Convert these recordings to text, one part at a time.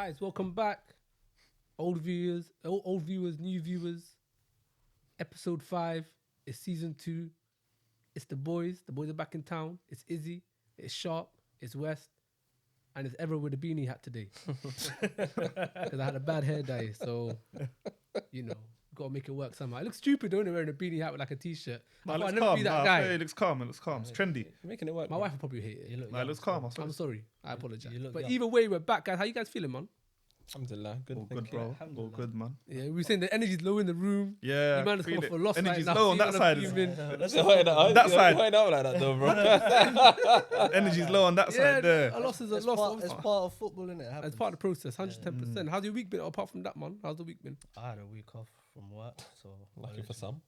Guys, welcome back. Old viewers, new viewers. Episode 5 is season 2. It's the boys. The boys are back in town. It's Izzy. It's Sharp. It's West. And it's Ever with a beanie hat today. Because I had a bad hair day. So, got to make it work somehow. It looks stupid, don't it, wearing a beanie hat with like a t-shirt. It I'll never be that guy. It looks calm. It's trendy. You're making it work. My wife will probably hate it. It looks calm. I'm sorry. I apologize. But young. either way, we're back, guys. How you guys feeling, man? Alhamdulillah. Good, All thank good, you. bro. All good, man. Yeah, we were saying the energy's low in the room. Yeah. You man has come off a loss Energy's right now. low on that side. That's why That side. Why not like that though, bro? Energy's low on that side there. A loss is a It's loss. part of football, innit? It's part of the process, 110%. How's your week been? Apart from that, man, how's the week been? I had a week off from work, so Lucky for some.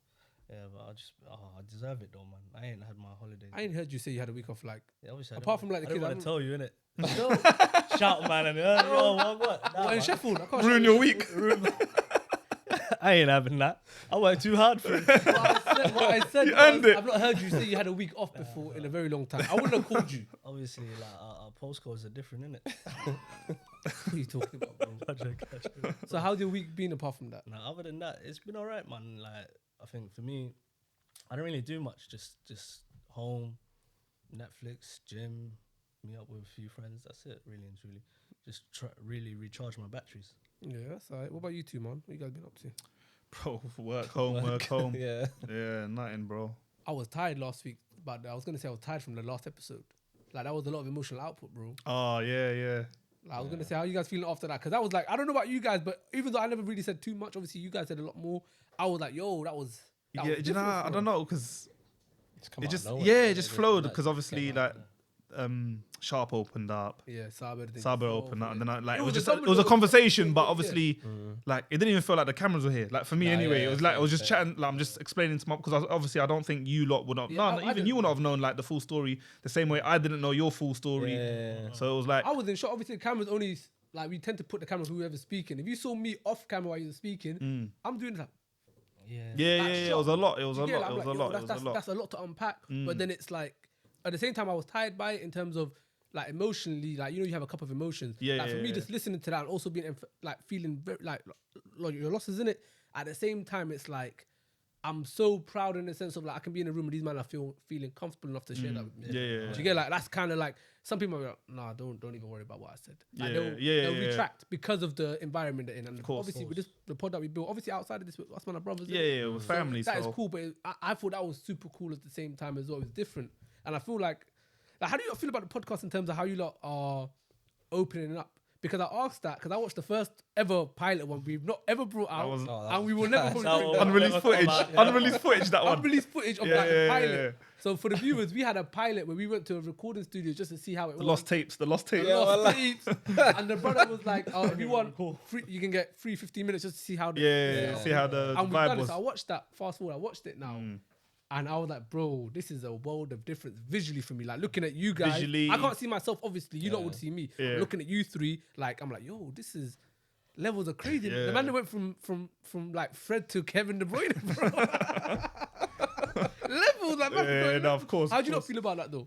Yeah, but I deserve it though, man. I ain't had my holidays. I ain't heard you say you had a week off. Like, Yeah, obviously, apart from like the I kids, didn't I want to tell you, innit? No. Shout, man, and yo, what? Nah, in man. Sheffield, I can't Ruin your week. I ain't having that. I worked too hard for it. What I said You was, earned it. I've not heard you say you had a week off before in a very long time. I wouldn't have called you. Obviously, like our postcodes are different, innit? What are you talking about, bro? So how's your week been apart from that? Now, other than that, it's been alright, man. Like, I think for me, I don't really do much. Just home, Netflix, gym, meet up with a few friends. That's it, really and truly. Just really recharge my batteries. Yeah, that's all right. What about you two, man? What you guys been up to? Bro, work home. Yeah. Yeah, nothing, bro. I was tired last week, but I was going to say I was tired from the last episode. Like, that was a lot of emotional output, bro. Oh, yeah. Like, I was going to say, how you guys feeling after that? Because that was like, I don't know about you guys, but even though I never really said too much, obviously you guys said a lot more. I was like, yo, that was Yeah, do you know, different, I bro. don't know, because Come it out just, of nowhere. yeah, it just flowed, Like, because obviously, came like, Sharp opened up. Yeah, Saber Opened up, and then it was a just it domino was a effect. conversation, but Yeah. obviously, like it didn't even feel like the cameras were here. Like for me, Nah, anyway, yeah, it was yeah, like I was just fair. chatting. Like I'm just explaining to my, because obviously I don't think you lot would not. Yeah, No, I not even didn't you would know. not have known like the full story the same way I didn't know your full story. Yeah. So it was like, I was in shock. Obviously, the cameras only, like, we tend to put the camera on whoever's speaking. If you saw me off camera while you were speaking, I'm doing that. yeah, Like, it was a lot. It was a Yeah, lot. like, It was a yo, lot. It was a lot. That's a lot to unpack. But then it's like, at the same time, I was tired by it in terms of, like, emotionally, like, you have a couple of emotions. Yeah, like, for yeah, me, yeah. just listening to that and also being, like, feeling very, like your losses in it. At the same time, it's like, I'm so proud in the sense of, like, I can be in a room with these men, I feeling comfortable enough to share that with me. Yeah. Do you get, like, that's kind of like, some people are like, nah, don't even worry about what I said. Like, Yeah, they'll yeah. retract because of the environment they're in. And course, obviously, with the pod that we built, obviously outside of this, that's one of our brothers. Yeah, innit? yeah, it was family. That is So cool, but I thought that was super cool at the same time as well. It was different. And I feel like how do you feel about the podcast in terms of how you lot are opening it up? Because I asked that because I watched the first ever pilot one we've not ever brought out, was- and we will never probably bring that. unreleased footage. Unreleased footage. That one. Unreleased footage of Yeah, like yeah, the yeah, pilot. yeah. So for the viewers, we had a pilot where we went to a recording studio just to see how it The was. lost tapes. The lost tapes. And the brother was like, "Oh, if you want free, you can get free 15 minutes just to see how." Yeah, see how the And we've done vibe it. was. So I watched that. Fast forward, I watched it now, and I was like, "Bro, this is a world of difference visually for me. Like looking at you guys, Visually. I can't see myself. Obviously, you lot would see me. Yeah. Looking at you three, like I'm like, yo, this is levels are crazy. Yeah. The man that went from like Fred to Kevin De Bruyne, bro. Levels, like Yeah, no, of course. How do you not feel about that though?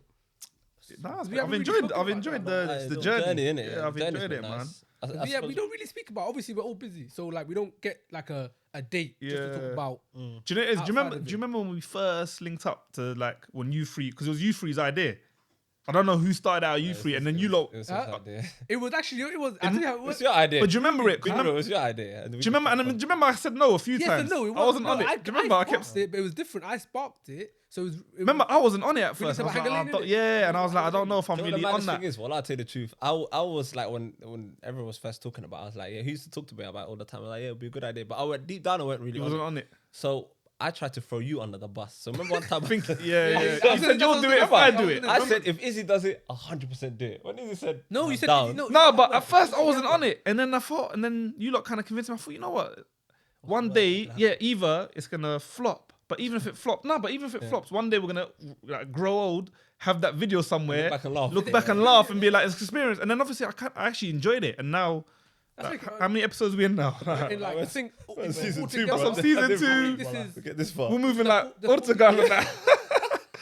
Nah, We haven't I've really enjoyed. spoken I've about enjoyed that, the journey. innit? Yeah, I've Journey's enjoyed been it, man. nice. Yeah, we don't really speak about. Obviously, we're all busy, so like we don't get like a date just to talk Yeah. about. Do you know? Do you Outside remember? of Do it. you remember when we first linked up to like when you three? Because it was you three's idea. I don't know who started out you three, and then you lot. It was Huh? his idea. It was actually I tell you how it It was. was your idea. But do you remember it? 'Cause Remember, remember- it was your idea. Do you remember? And do you remember I said no a few Yes times? and no, it I wasn't on it. I, Do you remember? I kept. sparked it, but it was different. I sparked it, so it was. Remember, I wasn't on it at We first. just I was have a like, hang I a don't- lane, yeah, and I was like, I don't know if I'm You know what really the on maddest that. thing is, well, I'll tell you the truth. I was like, when everyone was first talking about it, I was like, yeah, who used to talk to me about it all the time? I was like, yeah, it'd be a good idea. But I went deep down, I went really He on wasn't it. on it. So I tried to throw you under the bus. So remember one time, Yeah. You You said said you'll do it if I do it. I said, if Izzy does it, 100% do it. When Izzy said, No, you I'm said down. no. But at first I wasn't on it, and then I thought, and then you lot kind of convinced me. I thought, you know what? One day, yeah, either it's gonna flop, but even if it flops, one day we're gonna like, grow old, have that video somewhere, back and laugh. look back and laugh, and be like, it's experience. And then obviously I actually enjoyed it, and now. Like, how many episodes are we in now? In like, I think season two, altogether- bro. That's on season I think 2. This is Get this far. We're moving like the- Portugal and that.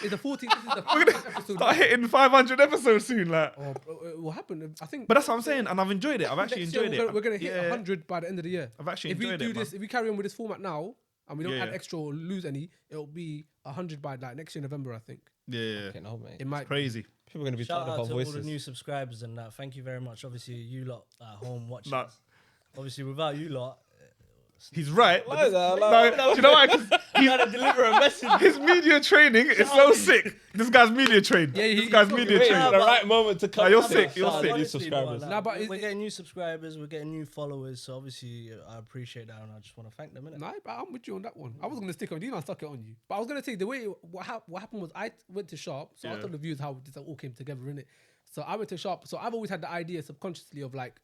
It's the 14th. This is the 14th episode. Start hitting 500 episodes soon, like. Oh, bro, it will happen. I think. But that's what I'm saying, and I've enjoyed it. I've actually next year enjoyed it. We're gonna hit Yeah. 100 by the end of the year. I've actually If we enjoyed do it, this, man. if we carry on with this format now, and we don't Yeah, add yeah. extra or lose any, it'll be 100 by like next year November, I think. Yeah. Okay, no, mate. It might. Crazy. People are gonna be Shout tired of out our to all the voices. new subscribers and that. Thank you very much. Obviously, you lot at home watching. Nah. us. Obviously, without you lot, He's right. Like that, No, like- do you know why? 'Cause you gotta deliver a message. his media training is so sick. This guy's media trained. Yeah, This guy's he's media Wait, trained. the right moment to come. Nah, you're out. sick, you're Shout out sick. to new Honestly, subscribers. bro, Nah, but we're it's- getting new subscribers, we're getting new followers. So obviously, I appreciate that, and I just want to thank them. Innit? Nah, but I'm with you on that one. I was gonna stick on you, and I stuck it on you. But I was gonna say the way what happened was I went to Sharp, so I Yeah. told the viewers how this all came together in it. So I went to Sharp, so I've always had the idea subconsciously of like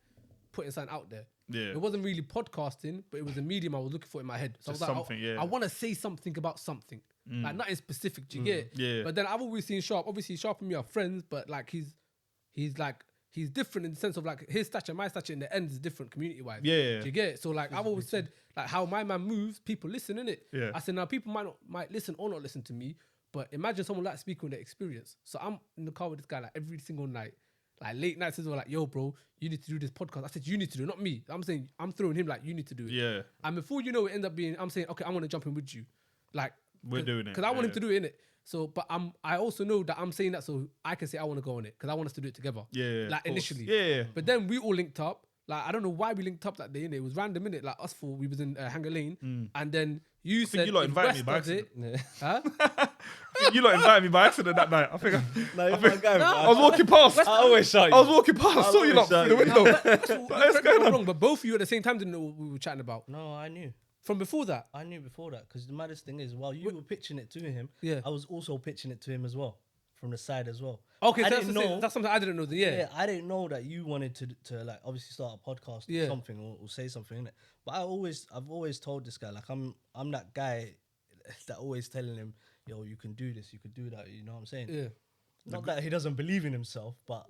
putting something out there. Yeah. It wasn't really podcasting, but it was a medium I was looking for in my head. So Just I was like, something, yeah. I want to say something about something, like nothing specific. Do you get it? Yeah. But then I've always seen Sharp. Obviously, Sharp and me are friends, but like he's different in the sense of like his stature, my stature in the end is different community wise. Yeah. Do you get it? So like I've always said, like how my man moves, people listen in it. Yeah. I said now people might listen or not listen to me, but imagine someone like speaking on their experience. So I'm in the car with this guy like every single night. Like late nights as well, like, yo, bro, you need to do this podcast. I said, you need to do it, not me. I'm saying, I'm throwing him like, you need to do it. Yeah. And before you know it, end up being, I'm saying, okay, I want to jump in with you. Like, We're doing it, Because I want him yeah. to do it, innit? So, but I also know that I'm saying that so I can say I want to go on it because I want us to do it together. Yeah. Like of course. initially. Yeah. But then we all linked up. Like, I don't know why we linked up that day, innit? It was random, innit? Like, us four, we was in Hanger Lane. And then you think said, you lot if invited West me by does it, accident. huh? I think you lot invited me by accident that night. I think No, you're my guy, man. I was walking past. I always shout you. I was walking past. I saw you lot through the window. Correct me What's if going I'm on? wrong, but both of you at the same time didn't know what we were chatting about. No, I knew. From before that. I knew before that because the maddest thing is, while you were pitching it to him, Yeah. I was also pitching it to him as well, from the side as well. Okay, I so didn't know. that's something I didn't know. Yeah, I didn't know that you wanted to like obviously start a podcast Yeah. or something or say something in it. But I've always told this guy like I'm that guy that always telling him, yo, you can do this, you can do that. You know what I'm saying? Yeah. Not that he doesn't believe in himself, but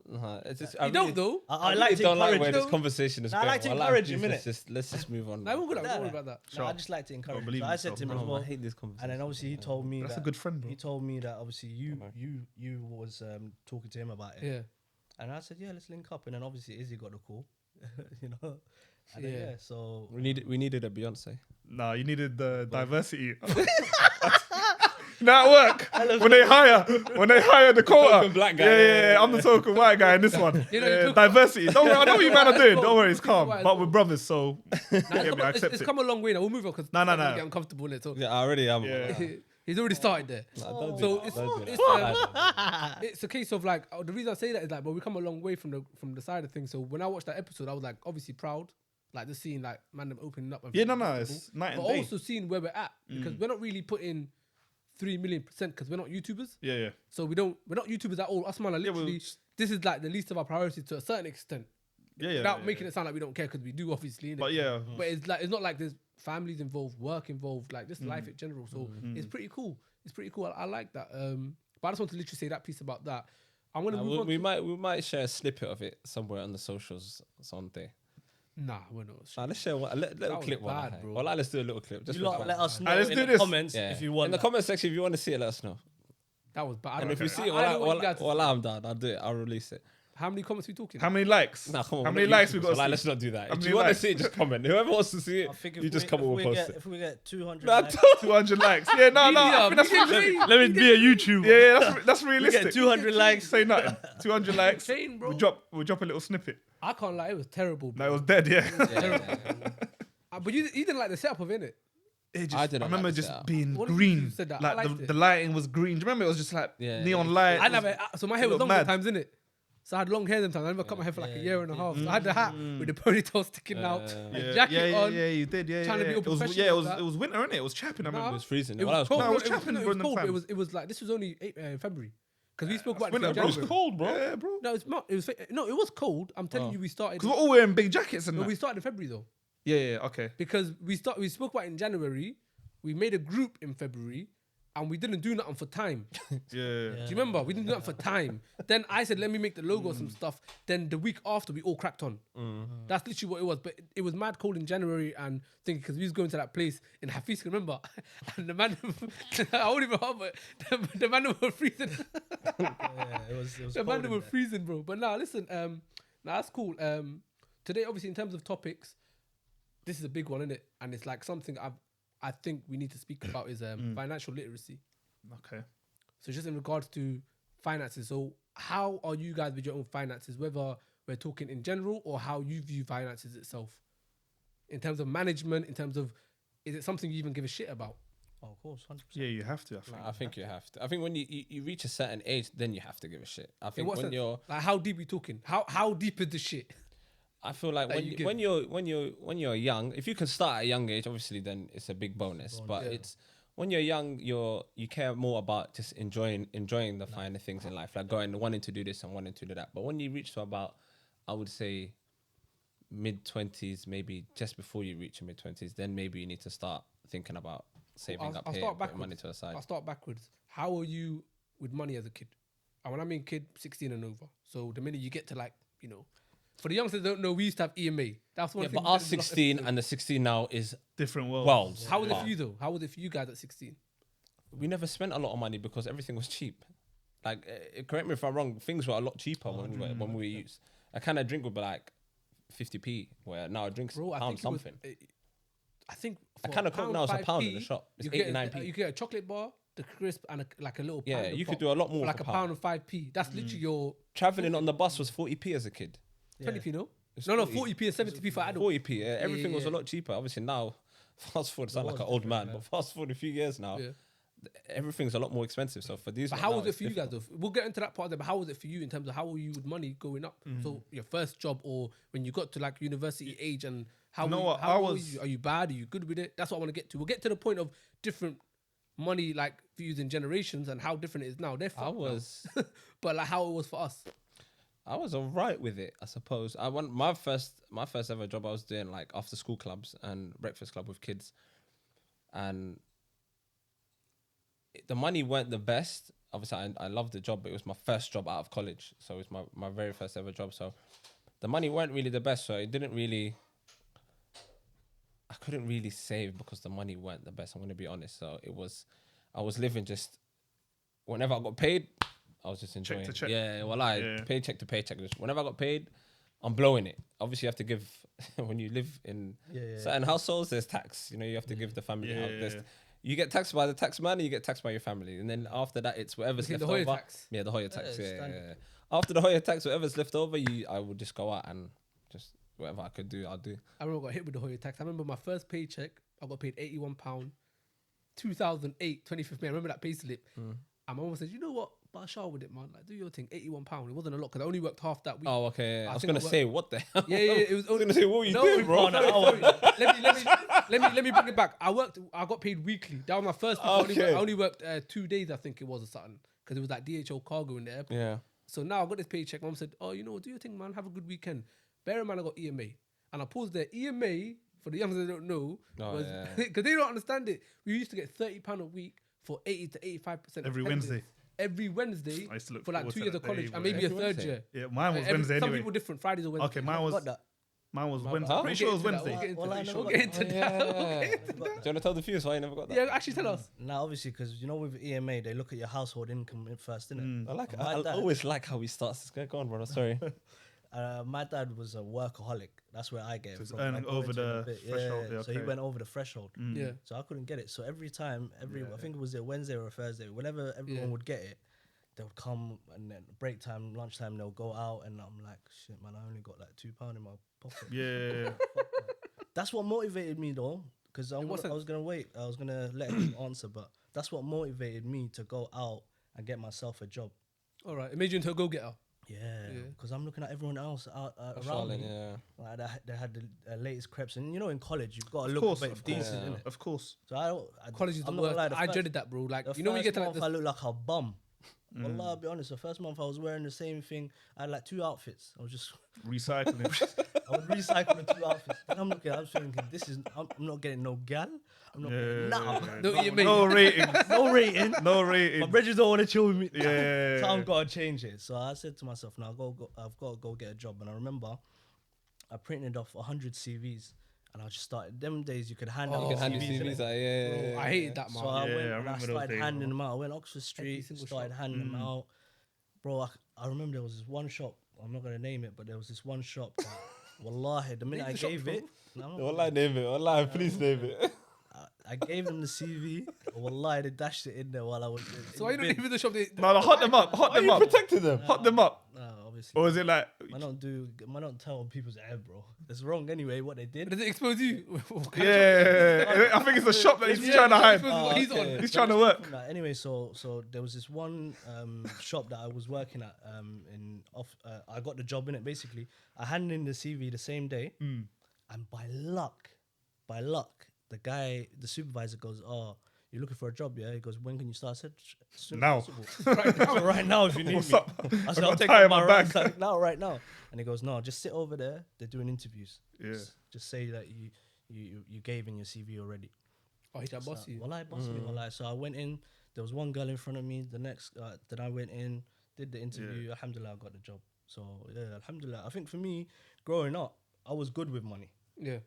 It's just, You don't though. I really like to don't like encourage where this him. conversation is Nah, I going. like to Well, encourage him, please, innit? let's just move on. No, we're good. Nah, Don't worry nah. about that. No, I just like to encourage him. believe So I said himself, to him bro. as well. I hate this conversation. And then obviously he told me That's that a good friend, bro. He told me that obviously you was talking to him about it. Yeah. And I said, yeah, let's link up. And then obviously Izzy got the call, you know. And then, Yeah. yeah, so We needed a Beyonce. Nah, you needed the diversity. Now at work, when they hire the quota. token black guy, Yeah, I'm the token white guy in this one. You know, Yeah, you took- diversity. Don't worry, I know what you man are doing. Don't worry, it's calm. White as But well. we're brothers, so Nah, yeah, I accept it's it. come a long way now. We'll move on because No, get uncomfortable in it. So Yeah, I already am. Yeah. he's already started there. Nah, don't do So that. it's Don't do it's, that. it's a case of like the reason I say that is like, but we come a long way from the side of things. So when I watched that episode, I was like obviously proud, like just seeing like man them opening up. And Yeah, feeling no, comfortable, it's night and but day. also seeing where we're at because we're not really putting 3 million% because we're not YouTubers. Yeah. So we're not YouTubers at all. Us man are Yeah, literally this is like the least of our priorities to a certain extent. Yeah. Without making it sound like we don't care because we do obviously. Innit? But yeah. But it's like it's not like there's families involved, work involved, like just life in general. So it's pretty cool. It's pretty cool. I like that. But I just want to literally say that piece about that. I'm gonna move on. We might share a snippet of it somewhere on the socials someday. Nah, we're not. Nah, let's share a little was clip one. bad, hey. bro. Well, let's do a little clip. Just you for lot fun. let us know let's in do the this. comments Yeah. if you want in the that. comment section, if you want to see it, let us know. That was bad. And if you see I it know what you guys- while I'm done, I'll do it. I'll release it. how many comments we talking? How many likes? Nah, come on. How we're many not likes we YouTubers, got? so, to like, see? let's not do that. How If many you want to likes? see it, just comment. Whoever wants to see it, I think you just come and we'll post it. if we get 200 Nah, likes, 200 likes. Yeah, no. I think that's realistic. let me be a YouTuber. Yeah, that's We realistic. get 200 likes. Say nothing. 200 likes. Shane, bro. We'll drop a little snippet. I can't lie. It was terrible. No, Bro. it was dead. Yeah. But you didn't like the setup of it. I didn't remember like the just setup. being What did you green. do? Said that. I Like liked it. the lighting was green. Do you remember? It was just like Yeah, neon yeah. light. I never. So my hair was looked long mad. times, innit? So I had long hair them times. I never cut my hair for like a year and a half. So I had the hat with the ponytail sticking out, a jacket on. Yeah, you did. Yeah, trying to be all It was, professional it with was that. it was winter, innit? It was chapping. I Nah. remember. It was freezing. It Well, was that was cold. No, it was No, chapping it was during them cold. times. It was like this was only February because we spoke about Winter, it. bro. in It was January. cold, bro. Yeah, bro. No, it's not. It was no. It was cold. I'm telling you, we started. Because we're all wearing big jackets and No, that. we started in February though Yeah, okay. because we spoke about it in January. We made a group in February, and we didn't do nothing for time. Yeah. Do you remember? We didn't do that for time. Then I said, let me make the logo some stuff. Then the week after, we all cracked on. That's literally what it was. But it was mad cold in January and thinking, because we was going to that place in Hafiz, remember? And the man, I won't even harm it. The man were freezing. Yeah, it was The cold man in were there. freezing, bro. But now, listen, now that's cool. Today, obviously, in terms of topics, this is a big one, isn't it? And it's like something I think we need to speak about is financial literacy. Okay. So just in regards to finances, so how are you guys with your own finances, whether we're talking in general or how you view finances itself? In terms of management, in terms of, is it something you even give a shit about? Oh, of course, 100%. Yeah, you have to. I think. I think you have to. I think when you reach a certain age, then you have to give a shit. I In think what when sense? you're, Like, how deep we talking? How deep is the shit? I feel like that you when you're young, if you can start at a young age, obviously then it's a big bonus. But yeah. it's when you're young, you care more about just enjoying the finer things in life, like wanting to do this and wanting to do that. But when you reach to about, I would say, mid-20s, maybe just before you reach your mid-20s, then maybe you need to start thinking about saving up I'll here, start putting money backwards. to the side. I'll start backwards. How are you with money as a kid? And when I mean kid, 16 and over. So the minute you get to like, you know, for the youngsters that don't know, we used to have EMA. That's one Yeah, thing. but our 16 and the 16 now is Different world. worlds. How was it for you though? How was it for you guys at 16? We never spent a lot of money because everything was cheap. Like, correct me if I'm wrong, things were a lot cheaper when we were used. A can of drink would be like 50p, where now a drink's Bro, I pound think it was, something. I think A for can of Coke now is a pound in the 5p, shop. It's you get 89p. You get a chocolate bar, the crisp, and like a little. Yeah, pound of you could pop do a lot more for like for a pound and 5p. That's literally your Traveling on the bus was 40p as a kid. 20p, no? It's No, 40. 40p and 70p for adults. 40p, yeah. Everything was a yeah. lot cheaper. Obviously now, fast forward, sound like was an old different, man, but fast forward a few years now, Yeah. everything's a lot more expensive. So for these, But lot how now, was it it's for you guys difficult. though? We'll get into that part there, but how was it for you in terms of how were you with money going up? So your first job or when you got to like university age and how, You know were what, how I were was- you? Are you bad? Are you good with it? That's what I want to get to. We'll get to the point of different money like views in generations and how different it is now. They're I fucked now. was But like how it was for us. alright with it, I suppose. I went my first ever job. I was doing like after school clubs and breakfast club with kids, and the money weren't the best. Obviously, I loved the job, but it was my first job out of college, so it was my very first ever job. So the money weren't really the best. So it didn't really. I couldn't really save because the money weren't the best. I'm going to be honest. So I was living just whenever I got paid, I was just enjoying. to check. Yeah, well, Yeah. paycheck to paycheck. Just whenever I got paid, I'm blowing it. Obviously, you have to give when you live in certain households. There's tax. You know, you have to give the family. Yeah. You get taxed by the tax man, and you get taxed by your family, and then after that, it's whatever's Is it left the Hoya over. tax? Yeah, the Hoya tax. Yeah, Yeah, standard. yeah. After the Hoya tax, whatever's left over, I would just go out and just whatever I could do, I'll do. I remember I got hit with the Hoya tax. I remember my first paycheck, I got paid £81, 2008, 25th May. I remember that pay slip. And my mum said, you know what? Bashar with it, man. Like, do your thing. £81. It wasn't a lot because I only worked half that week. Oh, okay. I was think gonna I say, what the hell? Yeah, it was. I was gonna say, what were you No, doing, bro? sorry. Let me bring it back. I got paid weekly. That was my first week. Okay. I only worked 2 days, I think it was, or something, because it was like DHL cargo in the airport. Yeah. So now I got this paycheck. Mom said, oh, you know, do your thing, man. Have a good weekend. Bear in mind, I got EMA. And I paused there. EMA, for the youngsters that don't know, Oh, was yeah. because they don't understand it. We used to get £30 a week for 80 to 85% Every attendance. Wednesday. Every Wednesday I used to look for like forward 2 to years that of college day, and bro. maybe a Every third Wednesday? year. Yeah, mine was Wednesday Some anyway. people different. Fridays or Wednesdays. Okay, mine was got that. Wednesday. Huh? Pretty sure it was We'll get Wednesday. into that. Well, I We'll never get got into that. We'll get into Do you want to tell the few so I never got that? Yeah, actually tell us. Now, obviously, because you know with EMA, they look at your household income first, innit? I always like how he starts this guy. Go on, brother. Sorry. My dad was a workaholic. That's where I get it Just from. earning I'll go over into it in a the bit. threshold, yeah, So he okay. went over the threshold. Yeah. So I couldn't get it. So every time, I think it was a Wednesday or a Thursday, whenever everyone Yeah. would get it, they would come and then break time, lunchtime, they'll go out, and I'm like, shit, man, I only got like £2 in my pocket. Yeah. Fuck that. That's what motivated me though, because I what was sense? gonna wait. I was gonna let him answer, but that's what motivated me to go out and get myself a job. All right. It made you into a go-getter. Yeah, Yeah. because I'm looking at everyone else out around Charlotte, me. yeah. Like they had the latest crepes, and you know, in college you've got to Of look course, a bit of course. decent, innit? Of course. So I College is the I'm not worst. gonna lie, I dreaded that, bro. Like, The you know when you get to like month this, I look like a bum. Wallah, I'll be honest. The first month I was wearing the same thing. I had like 2 outfits. I was just Recycling. I would recycle the 2 outfits. And I'm looking. I was thinking, I'm not getting no gal. I'm not getting nothing. No, you No rating. No rating. No rating. My bridges don't want to chill with me. Yeah. So I've got to change it. So I said to myself, now I've got to go get a job. And I remember I printed off 100 CVs. And I just started. Them days you could hand out You can hand your CVs. CVs innit? out, yeah. Bro, I hated that, man. So I Yeah, went I and I remember those started days, handing bro. them out. I went Oxford Street, single started shop. handing them out. Bro, I remember there was this one shop. I'm not gonna name it, but there was this one shop that, wallahi, the minute I the shop, gave bro. it, no, I'm not Online, name it. Online, please name it. I gave them the CV. Wallahi, they dashed it in there while I was. So why you don't leave the shop? No, hot them up. Hot them up. Protected them. Hot them up. No, obviously. Or is it like? I don't tell people's air, bro. It's wrong anyway. What they did. Does it expose you? Yeah, I think it's the shop that he's trying to hide. He's okay. on. He's trying to work. Anyway, so there was this one shop that I was working at. I got the job in it. Basically, I handed in the CV the same day, and by luck, the supervisor goes, "Oh, you're looking for a job, yeah?" He goes, "When can you start?" I said, "As soon as Now." possible." right now, if you need What's me. up? I said, got "I'll a take tie off in my my bag. rucksack now, right now." And he goes, "No, just sit over there. They're doing interviews. Yeah. Just say that you gave in your CV already." Oh, he's that boss you. Well, I bossed me. Wallahi. So I went in. There was one girl in front of me. The next, then I went in, did the interview. Alhamdulillah, I got the job. So yeah, alhamdulillah. I think for me, growing up, I was good with money. Yeah.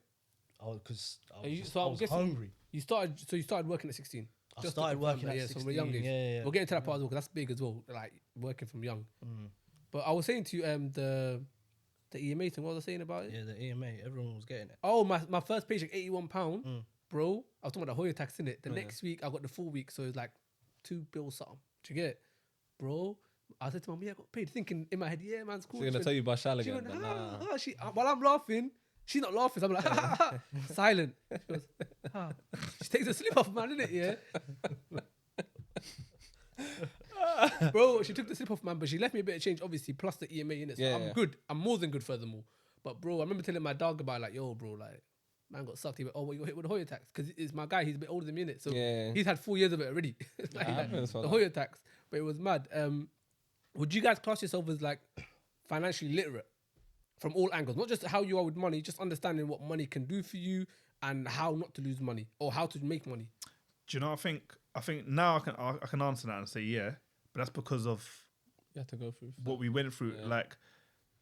Because I you- was, so I I'm was guessing- hungry. You started working at 16. I Just to started confirm working that, at yeah, 16. so we're young age. Yeah. We'll get into that part as well because that's big as well. Like working from young. But I was saying to you, the EMA thing. What was I saying about it? Yeah, the EMA. Everyone was getting it. Oh, my first paycheck, £81, bro. I was talking about the Hoya tax in it. The next week, I got the full week, so it was like £2 something. Do you get it, bro? I said to mum, yeah, I got paid. Thinking in my head, yeah, man's cool. She's gonna tell you about Shal She again, went, but nah. while I'm laughing, she's not laughing. So I'm like, silent. She goes, She takes the slip off, man, innit? Yeah. Bro, she took the slip off, man, but she left me a bit of change, obviously, plus the EMA in it. So Yeah, I'm yeah. good. I'm more than good, furthermore. But bro, I remember telling my dog about like, yo, bro, like, man got sucked. He went, oh, well, you got hit with the Hoya tax because it's my guy. He's a bit older than me, innit? So Yeah. he's had 4 years of it already. Like, happens for the that. Hoya tax, but it was mad. Would you guys class yourself as like financially literate from all angles, not just how you are with money, just understanding what money can do for you and how not to lose money or how to make money? Do you know? I think now I can answer that and say yeah, but that's because of You have to go through. what we went through. Yeah. Like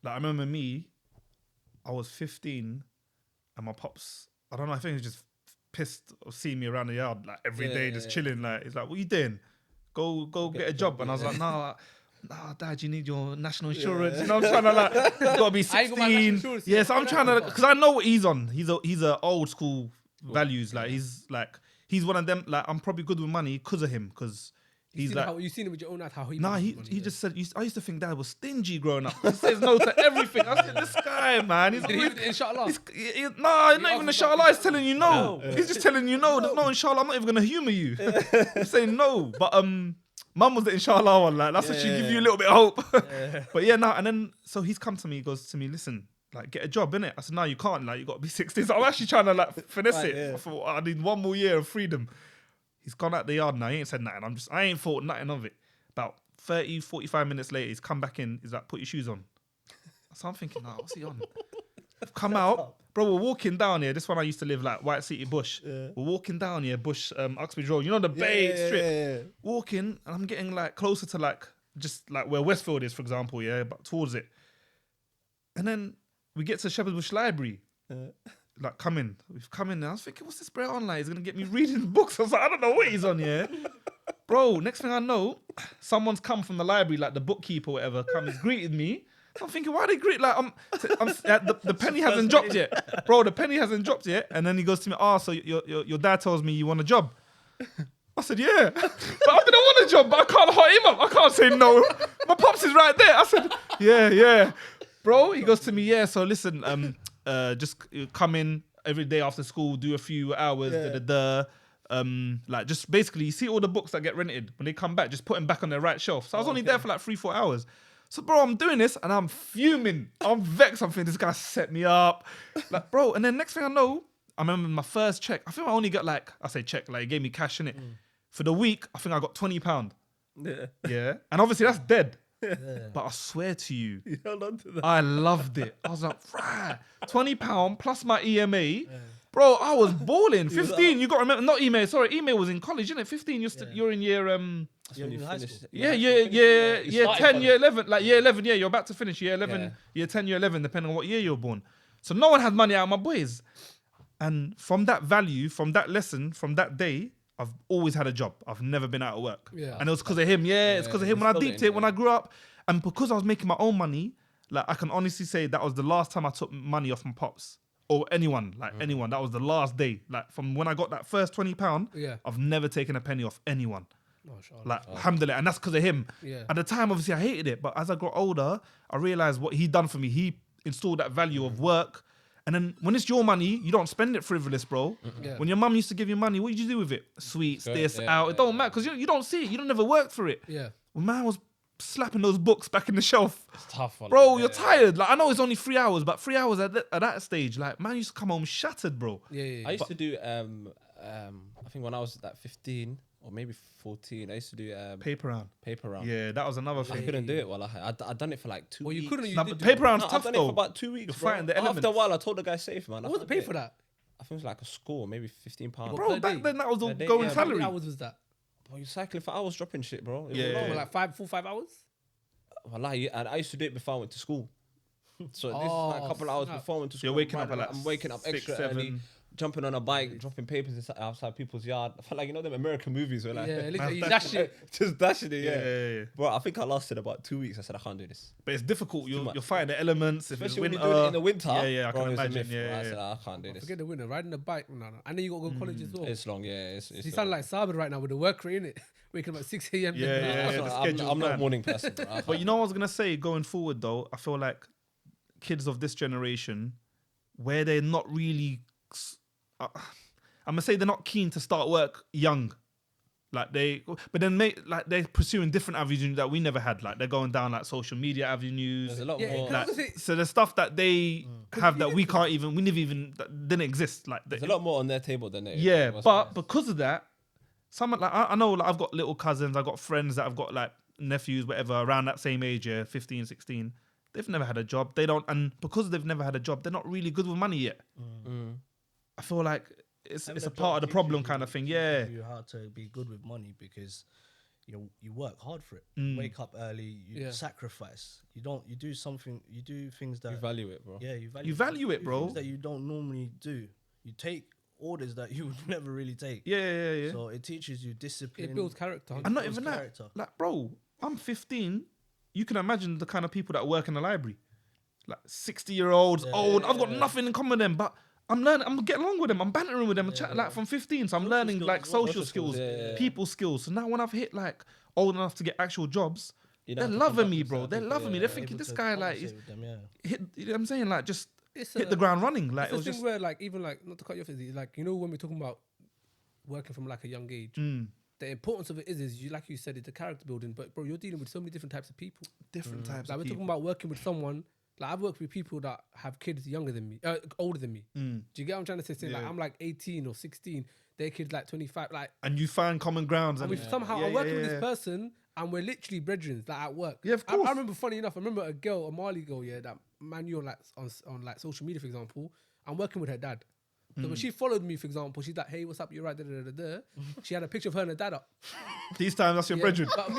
I remember me, I was 15, and my pops. I don't know. I think he was just pissed of seeing me around the yard like every day, just chilling. Like he's like, "What you doing? Go get a job." And I was like, "Nah, Dad, you need your national insurance." You know, I'm trying to like, you gotta be I ain't got my national 16. insurance Yeah, yet. so I'm trying to, because I know what he's on. He's a old school values. Like he's one of them. Like I'm probably good with money because of him. Because he's like, You've seen it with your own eyes, how he nah, manages he money, he yeah. just said. I used to think Dad was stingy growing up. He says no to everything. I said, this guy, man, he's Did he even- inshallah? nah, not even inshallah. He's telling you no. No. He's just telling you no. There's no inshallah. I'm not even gonna humor you. He's saying no. But Mum was the inshallah one. Like that's what she give you a little bit of hope. But yeah, no. And then so he's come to me. He goes to me, listen, like get a job, innit? I said, no, you can't. Like you got to be 16. So I'm actually trying to like finesse Right, it. yeah. I thought I need one more year of freedom. He's gone out the yard now. He ain't said nothing. I ain't thought nothing of it. About 30, 45 minutes later, he's come back in. He's like, put your shoes on. So I'm thinking, nah, what's he on? I've come out. Bro, we're walking down here. This one I used to live like White City Bush. We're walking down here, Bush, Uxbridge Road. You know the Bay Strip. Walking, and I'm getting like closer to like just like where Westfield is, for example, yeah, but towards it. And then we get to Shepherd's Bush Library. Like we've come in. I was thinking, what's this bro on? Like, he's gonna get me reading books. I was like, I don't know what he's on here. Bro, next thing I know, someone's come from the library, like the bookkeeper or whatever, he's greeted me. I'm thinking, why they greet? Like, the penny hasn't dropped yet, bro. The penny hasn't dropped yet. And then he goes to me, so your dad tells me you want a job. I said, yeah, but I didn't want a job. But I can't hot him up. I can't say no. My pops is right there. I said, yeah, bro. He goes to me, yeah. So listen, just come in every day after school, do a few hours, like just basically you see all the books that get rented when they come back, just put them back on their right shelf. So I was only there for like 3-4 hours. So bro, I'm doing this and I'm fuming. I'm vexed. I'm thinking this guy set me up, like bro. And then next thing I know, I remember my first check. I think I only got like he gave me cash in it for the week. I think I got £20. Yeah. Yeah, and obviously that's dead. Yeah. But I swear to you, You held on to that. I loved it. I was like, right, £20 plus my EMA. Bro, I was balling. 15, you got to remember, not EMA, sorry, EMA was in college, isn't it? 15, you're in year, That's when in you high finish. school. year You started 10, college. year 11, like year 11, yeah, you're about to finish year 11, Yeah. year 10, year 11, depending on what year you're born. So no one had money out of my boys. And from that value, from that lesson, from that day, I've always had a job. I've never been out of work. Yeah. And it was because of him. Yeah, it's because of him. When I Instilled it deeped in it, when you. I grew up, and because I was making my own money, like I can honestly say that was the last time I took money off my pops or anyone, like anyone. That was the last day. Like from when I got that first £20, Yeah. I've never taken a penny off anyone. Mashallah. Like, alhamdulillah, and that's because of him. Yeah. At the time, obviously, I hated it, but as I got older, I realized what he done for me. He installed that value of work. And then when it's your money, you don't spend it frivolous, bro. Yeah. When your mum used to give you money, what did you do with it? Sweets, Go- this, yeah, out. yeah, It don't matter because you don't see it. You don't never work for it. Yeah. When man was slapping those books back in the shelf, It's tough. One. bro, Yeah, you're yeah. tired. Like I know it's only 3 hours, but 3 hours at that stage, like man used to come home shattered, bro. Yeah. I used to do I think when I was like 15 or maybe 14, I used to do Paper round. paper round. Yeah, that was another I thing. couldn't do it. Well, I done it for like 2 Well, weeks. you couldn't. You Nah, did but do paper it. round's No, I've tough done it for though. about 2 weeks. You're bro. fighting the After a elements. while, I told the guy safe, man. What was the pay for that? I think it was like a score, maybe £15. Bro, Bro, per back day. then that was the Per day, going yeah. How salary. many hours was that? Bro, you're cycling for hours, dropping shit, bro. It was Yeah. long. Oh, like full 5 hours. Wallahi, and I used to do it before I went to school. So this is like a Oh, couple of hours snap. before I went to So school. you're waking up I'm at like I'm waking up 6, extra 7. early, jumping on a bike, dropping papers outside people's yard. I felt like, you know them American movies where like Yeah, literally, that shit. just dashing it, yeah. Yeah. Bro, I think I lasted about 2 weeks. I said I can't do this. But it's difficult. too You're much. fighting the elements. If Especially when it's you're winter. doing it in the winter. Yeah, I bro, can it's a imagine. myth, bro. I Yeah, said yeah. I can't do this. Forget the winter. Riding the bike. No. And then you got to go college as well. It's long, yeah. It's You sound like Sabir right now with the work rate, innit? Waking up at 6 a.m. Yeah, then- yeah, I'm, the not, schedule's I'm not a mad. morning person, bro. I But can't. you know what I was gonna say going forward though, I feel like kids of this generation, where they're not really, I'm gonna say they're not keen to start work young, like but then they're pursuing different avenues that we never had. Like they're going down like social media avenues. There's a lot Yeah, more. can I just say- So the stuff that they have that we can't even, we never even that didn't exist. Like There's a lot more on their table than it. yeah, was but mine. because of that, some like I know like I've got little cousins, I've got friends that I've got like nephews, whatever, around that same age, 15, 16. They've never had a job. They don't, and because they've never had a job, they're not really good with money yet. I feel like it's Having a job part of the teaches problem you- kind of thing. teaches Yeah. you how to be good with money because you work hard for it. Mm. Wake up early. You Yeah. sacrifice. You do something. You do things that You value it, bro. yeah you value. You value it, do bro. Things that you don't normally do. You take orders that you would never really take. Yeah. So it teaches you discipline. It builds character. And not builds even character. that. Like, bro, I'm 15. You can imagine the kind of people that work in the library. Like 60-year-olds, old. I've got nothing in common with them, but I'm learning. I'm getting along with them. I'm bantering with them. Like from 15, so I'm learning skills like as well. social Social skills, skills, yeah. people skills. So now when I've hit like old enough to get actual jobs, You they're don't have to loving conduct me, yourself, bro. They're people, loving me. yeah. They're thinking Able this to guy like conversate is with them, yeah. hit. You know what I'm saying? Like just It's hit the ground running. Like It's it was the just thing where, like, even like, not to cut you off, is like, you know, when we're talking about working from like a young age, the importance of it is you, like you said, it's the character building. But bro, you're dealing with so many different types of people. different types Like of we're talking people. about working with someone. Like I've worked with people that have kids younger than me, older than me. Do you get what I'm trying to say? Like Yeah. I'm like 18 or 16. Their kids like 25. Like, And you find common grounds. and And we somehow Yeah, I'm working yeah, with yeah. this person, and we're literally brethren like at work. Yeah, of I course. remember, funny enough, I remember a girl, a Mali girl, yeah, that man you on like on like social media, for example. I'm working with her dad. So when she followed me, for example, she's like, "Hey, what's up? You're right." Da, da, da, da, da. She had a picture of her and her dad up. These times that's your Yeah. brethren. But me,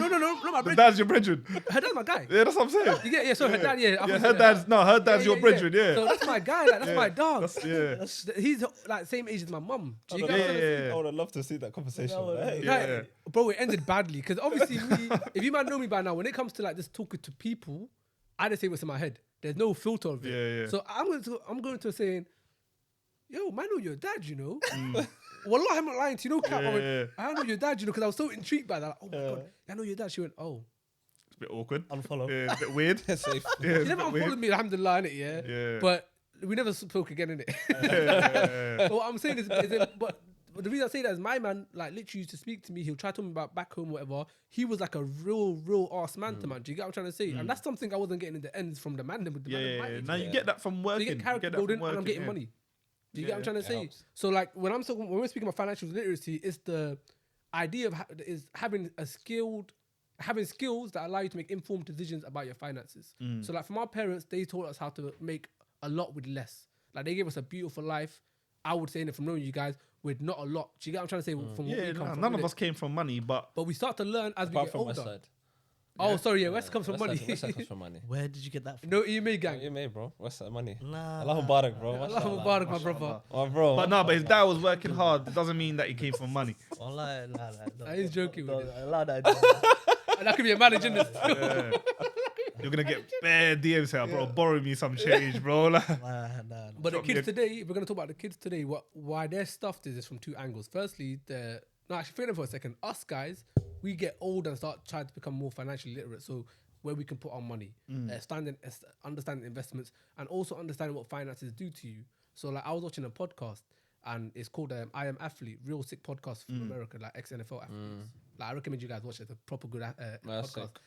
no, not my The brethren. dad's your brethren. Her dad's my guy. Yeah, that's what I'm saying. Yeah, so her dad, yeah. I Yeah, thought her she- dad's her dad's your brethren. Yeah. So that's my guy. Like, that's my dog. That's, yeah. He's like same age as my mum. Do you I get what I'm Yeah, trying to say? yeah, yeah. would have loved to see that conversation. Yeah, Hey. Yeah. Like, bro, it ended badly because obviously, if you might know me by now, when it comes to like just talking to people, I just say what's in my head. There's no filter of it. Yeah, yeah. So I'm going to saying, yo, man, I know your dad, you know. Wallah, I'm not lying to you. No cap. I went, Yeah. I know your dad, you know, because I was so intrigued by that. Like, oh my god, I know your dad. She went, oh. It's a bit awkward. Unfollow. Yeah, it's a bit weird. Safe. Yeah, She it's a never bit unfollowed weird. me, alhamdulillah, innit, yeah? Yeah. But we never spoke again, innit? But what I'm saying is but the reason I say that is my man, like, literally used to speak to me. He'll try to talk about back home, whatever. He was like a real ass man to man. Do you get what I'm trying to say? And that's something I wasn't getting in the ends from the man. With the Yeah, man yeah, my yeah. age. Now you Yeah. get that from So working. you get You character get that building from and I'm working, getting yeah. money. Do you get what I'm trying to it say? helps. So like when we're speaking about financial literacy, it's idea of is having skills that allow you to make informed decisions about your finances. So like from our parents, they taught us how to make a lot with less. Like they gave us a beautiful life. I would say, from knowing you guys, with not a lot. Do you get what I'm trying to say? From what we come from, none of innit? us came from money, but But we start to learn as we Apart get from older. West Side. Oh, sorry, yeah, West comes from money. West Side comes from money. Where did you get that from? No, EMA gang. You may, bro. West Side money. Nah. Allah Mubarak, bro. Allah Mashallah. Mubarak, my brother. Oh, bro. but no, but his dad was working hard. It doesn't mean that he came from money. Online, nah. He's joking with it. Allow that. And that could be a manager in this. Yeah. You're gonna get bare DMs here, bro. Borrow me some change, bro. Like, Nah. But the Drop me kids a- today, if we're going to talk about the kids today, why they're stuffed is from two angles. Firstly, actually, think for a second. Us guys, we get old and start trying to become more financially literate. So where we can put our money, understanding investments, and also understanding what finances do to you. So like I was watching a podcast, and it's called I Am Athlete, real sick podcast from America, like ex-NFL athletes. Like I recommend you guys watch it. It's a proper good That's podcast. sick.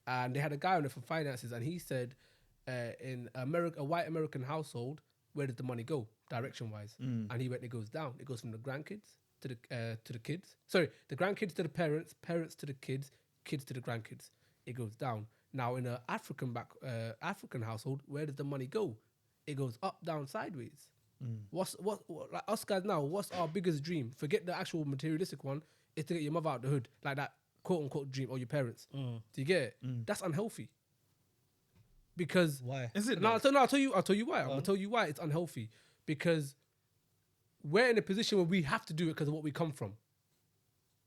And they had a guy on it for finances, and he said, in America, a white American household, where does the money go direction-wise? And he went, it goes down. It goes from the grandkids to the kids. Sorry, the grandkids to the parents, parents to the kids, kids to the grandkids. It goes down. Now in an African household, where does the money go? It goes up, down, sideways. What like us guys now? What's our biggest dream? Forget the actual materialistic one. Is to get your mother out the hood, like that quote unquote dream, or your parents. Do you get it? That's unhealthy. Because Why? is it? no, though? so no, I'll tell you why. I'm gonna tell you why it's unhealthy. Because we're in a position where we have to do it because of what we come from.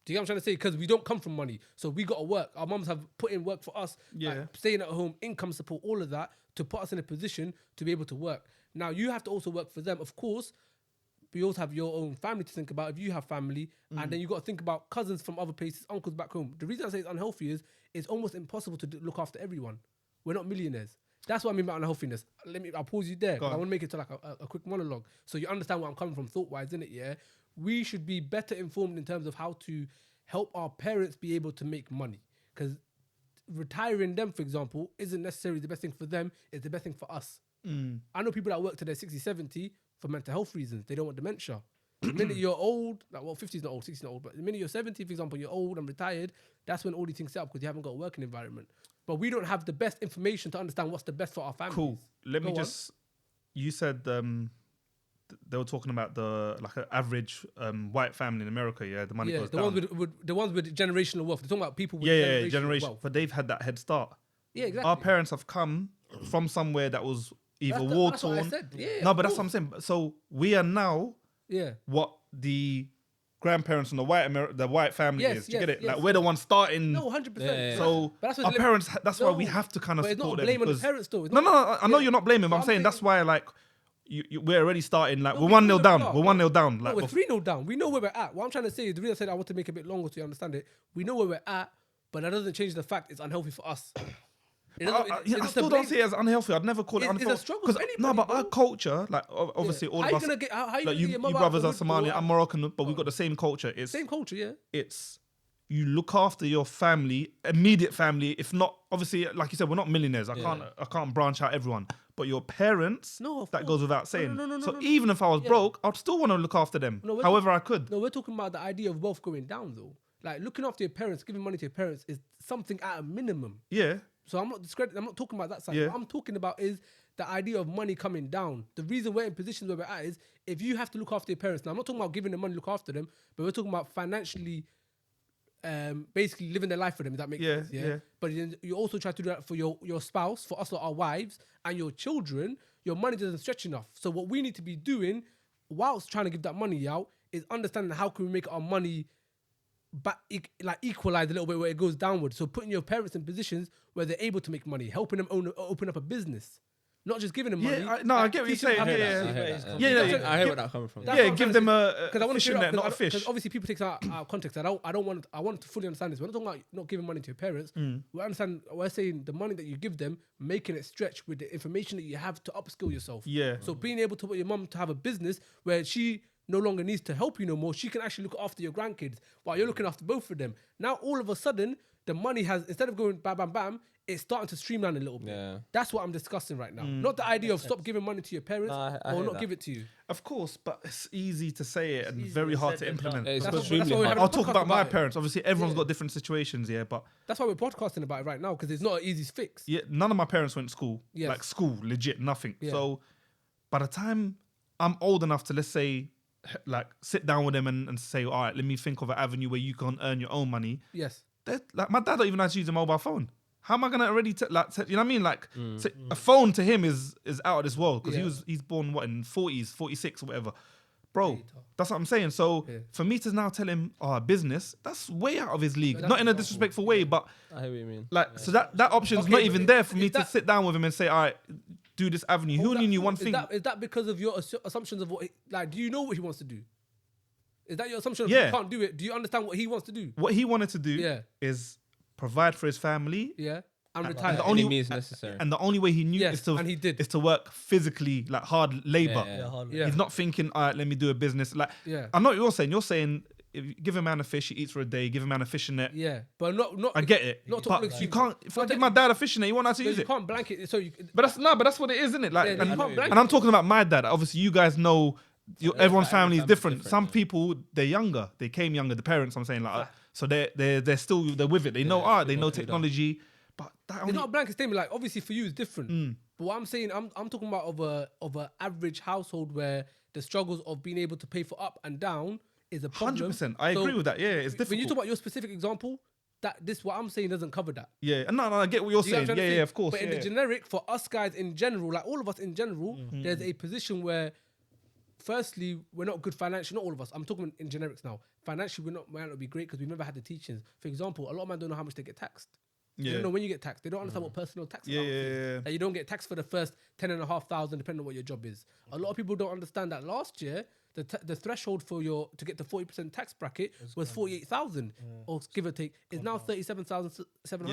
Do you get what I'm trying to say? Because we don't come from money, so we got to work. Our mums have put in work for us, Yeah. like staying at home, income support, all of that to put us in a position to be able to work. Now you have to also work for them, of course. But you also have your own family to think about if you have family, and then you got to think about cousins from other places, uncles back home. The reason I say it's unhealthy is it's almost impossible to look after everyone. We're not millionaires. That's what I mean by unhealthiness. I'll pause you there. 'Cause I want to make it to like a quick monologue, so you understand where I'm coming from thought-wise, innit? Yeah, we should be better informed in terms of how to help our parents be able to make money, because retiring them, for example, isn't necessarily the best thing for them. It's the best thing for us. I know people that work to their 60, 70 for mental health reasons. They don't want dementia. The minute you're old, like, well, 50 is not old, 60 is not old, but the minute you're 70, for example, you're old and retired, that's when all these things set up because you haven't got a working environment. But we don't have the best information to understand what's the best for our families. Cool. Let me Go on. just. You said they were talking about an average white family in America. Yeah, the money Yeah, goes the down. ones with the ones with generational wealth. They're talking about people with yeah, generational generation. wealth. But they've had that head start. Yeah, exactly. Our parents have come from somewhere that was either That's war what I torn. said. Yeah, No, of but that's what course. I'm saying. So we are now Yeah. what the grandparents and the white family Yes, is. Do you get yes, it? Like yes. we're the ones starting. No, 100%. Yeah, yeah. So But that's what our the- parents. That's why we No, have to kind of but it's support not a them. blame on the because- parents though. It's No, not- no, I know yeah. you're not blaming. But I'm I'm saying that's thinking- why like we're already starting like No, we're we 1-0 know where down. we are. We're 1-0 down. No, Like we're 3-0 down. We know where we're at. What I'm trying to say is the reason I said I want to make it a bit longer so you understand it. We know where we're at, but that doesn't change the fact it's unhealthy for us. It doesn't- I it's not still to don't blame. see it as unhealthy. I'd never call it It's a unhealthy. struggle 'Cause- for no, anybody, but bro. our culture, like obviously all How of you us, gonna get? How you like gonna get you your mother out brothers the are hood, Somali, bro? I'm Moroccan, but we've got the same culture. It's Same culture, yeah. it's you look after your family, immediate family. If not, obviously, like you said, we're not millionaires. I can't branch out everyone. But your parents, No, of that course. goes without saying. no, So no. even if I was Yeah. broke, I'd still want to look after them, No, we're however I could. No, we're talking about the idea of wealth going down, though. Like looking after your parents, giving money to your parents is something at a minimum. Yeah, So I'm not talking about that side. Yeah. What I'm talking about is the idea of money coming down. The reason we're in positions where we're at is if you have to look after your parents. Now I'm not talking about giving them money to look after them, but we're talking about financially, basically living their life for them. If that makes Yeah, sense. Yeah. yeah. But then you also try to do that for your spouse, for us, our wives, and your children. Your money doesn't stretch enough. So what we need to be doing, whilst trying to give that money out, is understanding how can we make our money equalize a little bit where it goes downwards. So putting your parents in positions where they're able to make money, helping them open up a business, not just giving them money. Yeah, I get what you're teaching them saying. how to- Yeah, I hear yeah. that. Yeah, I hear give- where that's coming from. That's Yeah, what I'm give trying them to a Because I want to fishing clear net, up, not a fish. Because obviously people take that out of context. I want to fully understand this. We're not talking about not giving money to your parents. We understand. We're saying the money that you give them, making it stretch with the information that you have to upskill yourself. Yeah. So being able to put your mum to have a business where she no longer needs to help you no more, she can actually look after your grandkids while you're looking after both of them. Now all of a sudden, the money has, instead of going bam, bam, bam, it's starting to streamline a little bit. Yeah. That's what I'm discussing right now. Not the idea of stop giving money to your parents No, I or hear not that. give it to you. Of course, but it's easy to say it and easier very hard said to than done. implement. Yeah, it's That's what- extremely that's what we hard. have- I'll talk podcast about my about it. parents. Obviously, everyone's Yeah. got different situations, yeah. But That's why we're podcasting about it right now, because it's not an easy fix. yeah, none of my parents went to school. Yes. Like school, legit, nothing. Yeah. So by the time I'm old enough to, let's say, like sit down with them and say, all right, let me think of an avenue where you can earn your own money. Yes. Like my dad don't even know how to use a mobile phone. How am I gonna already you know what I mean? Like a phone to him is out of this world because Yeah. he's born what in 40s, 46 or whatever. Bro, Later. that's what I'm saying. So Yeah. for me to now tell him business, that's way out of his league. That's Not in a example. disrespectful way, but I hear what you mean. like so that option's Okay, not but even is- there for is me to that- sit down with him and say, all right, do this avenue. He only knew one Is thing. Is that because of your assumptions of what, like, do you know what he wants to do? Is that your assumption of Yeah. you can't do it? Do you understand what he wants to do? What he wanted to do Yeah. is provide for his family. Yeah. And And retire. the Any only means necessary. And the only way he knew Yes, is to and he did. is to work physically, like hard labor. Yeah. Yeah, hard Yeah. He's not thinking, all right, let me do a business. Like, Yeah. I know what you're saying. You're saying, if you give a man a fish, he eats for a day. Give a man a fishing net. Yeah. But not. I get it. Not but talking you can't. If I Not give that- my dad a fishing net, he won't know how to because use you it. can't blanket it. So you. But that's what it is, isn't it? Like, Yeah, and, you can't and blanket. and I'm talking about my dad. Obviously, you guys know. Everyone's every family is family's different. different, Some yeah. people they're younger. They came younger. The parents, I'm saying, like, so they're still with it. They know art. They they know want to do that. technology. But that It's only, not a blanket statement. Like, obviously for you it's different. But what I'm saying, I'm talking about of a average household where the struggles of being able to pay for up and down is a problem. 100%. I agree with that. Yeah, it's difficult. When you talk about your specific example, that this what I'm saying doesn't cover that. yeah, and no, I get what you're Do you get what I'm saying. trying to Yeah, say? yeah, of course. But in yeah. the generic, for us guys in general, like all of us in general, there's a position where, firstly, we're not good financially. Not all of us. I'm talking in generics now. Financially, might not be great because we've never had the teachings. For example, a lot of men don't know how much they get taxed. They Yeah. don't know when you get taxed. They don't understand what personal tax Yeah, allowance yeah, is. yeah. That you don't get taxed for the first 10,500, depending on what your job is. A lot of people don't understand that last year, the threshold for to get the 40% tax bracket was 48,000, or give or take, is now 37,700.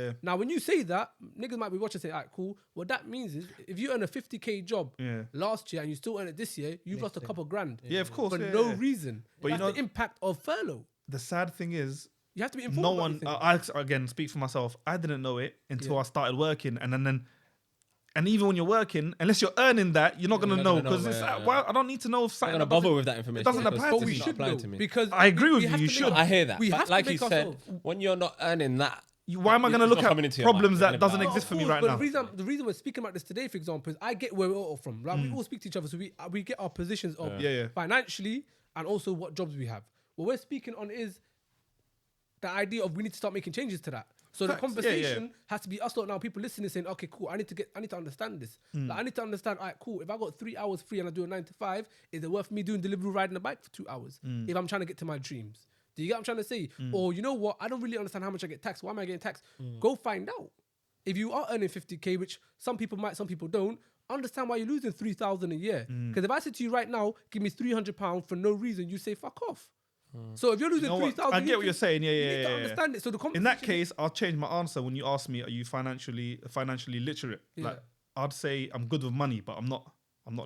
Yeah. Now, when you say that, niggas might be watching and say, all right, cool. What that means is, if you earn a 50K job Yeah. last year and you still earn it this year, you've lost a couple grand. Yeah, of course. For yeah, no yeah. reason. But you That's know- the impact of furlough. The sad thing is, You have to be informed. no about one. these things. I again speak for myself. I didn't know it until Yeah. I started working, and then, and even when you're working, unless you're earning that, you're not gonna not know gonna know, because it's yeah, like, yeah. well, I don't need to know if I'm something gonna that bother doesn't- with that information. doesn't because apply this to But we me. is not should applying know, to me. because I agree with we you, have you to should. make I hear that. We But have to like make you said, ourselves- when you're not earning that, Why am I gonna It's look not coming at into your mind. problems You're that gonna doesn't be like, exist for me course, right but now? The reason we're speaking about this today, for example, is I get where we're all from. Like, we all speak to each other, so we get our positions of Yeah. financially and also what jobs we have. What we're speaking on is the idea of we need to start making changes to that. So Facts. the Yeah, yeah. conversation has to be us lot now, people listening saying, okay, cool, I need to understand this. Like, I need to understand, all right, cool, if I got 3 hours free and I do a 9 to 5, is it worth me doing delivery riding a bike for 2 hours if I'm trying to get to my dreams? Do you get what I'm trying to say? Or you know what? I don't really understand how much I get taxed. Why am I getting taxed? Go find out. If you are earning 50K, which some people might, some people don't, understand why you're losing 3,000 a year. Because if I said to you right now, give me £300 for no reason, you say fuck off. So if you're losing You know what? 3,000, I get what you're saying. Yeah, you yeah, need to yeah, yeah. understand it. So the In that conversation- case, I'll change my answer when you ask me, "Are you financially literate?" Yeah. Like, I'd say I'm good with money, but I'm not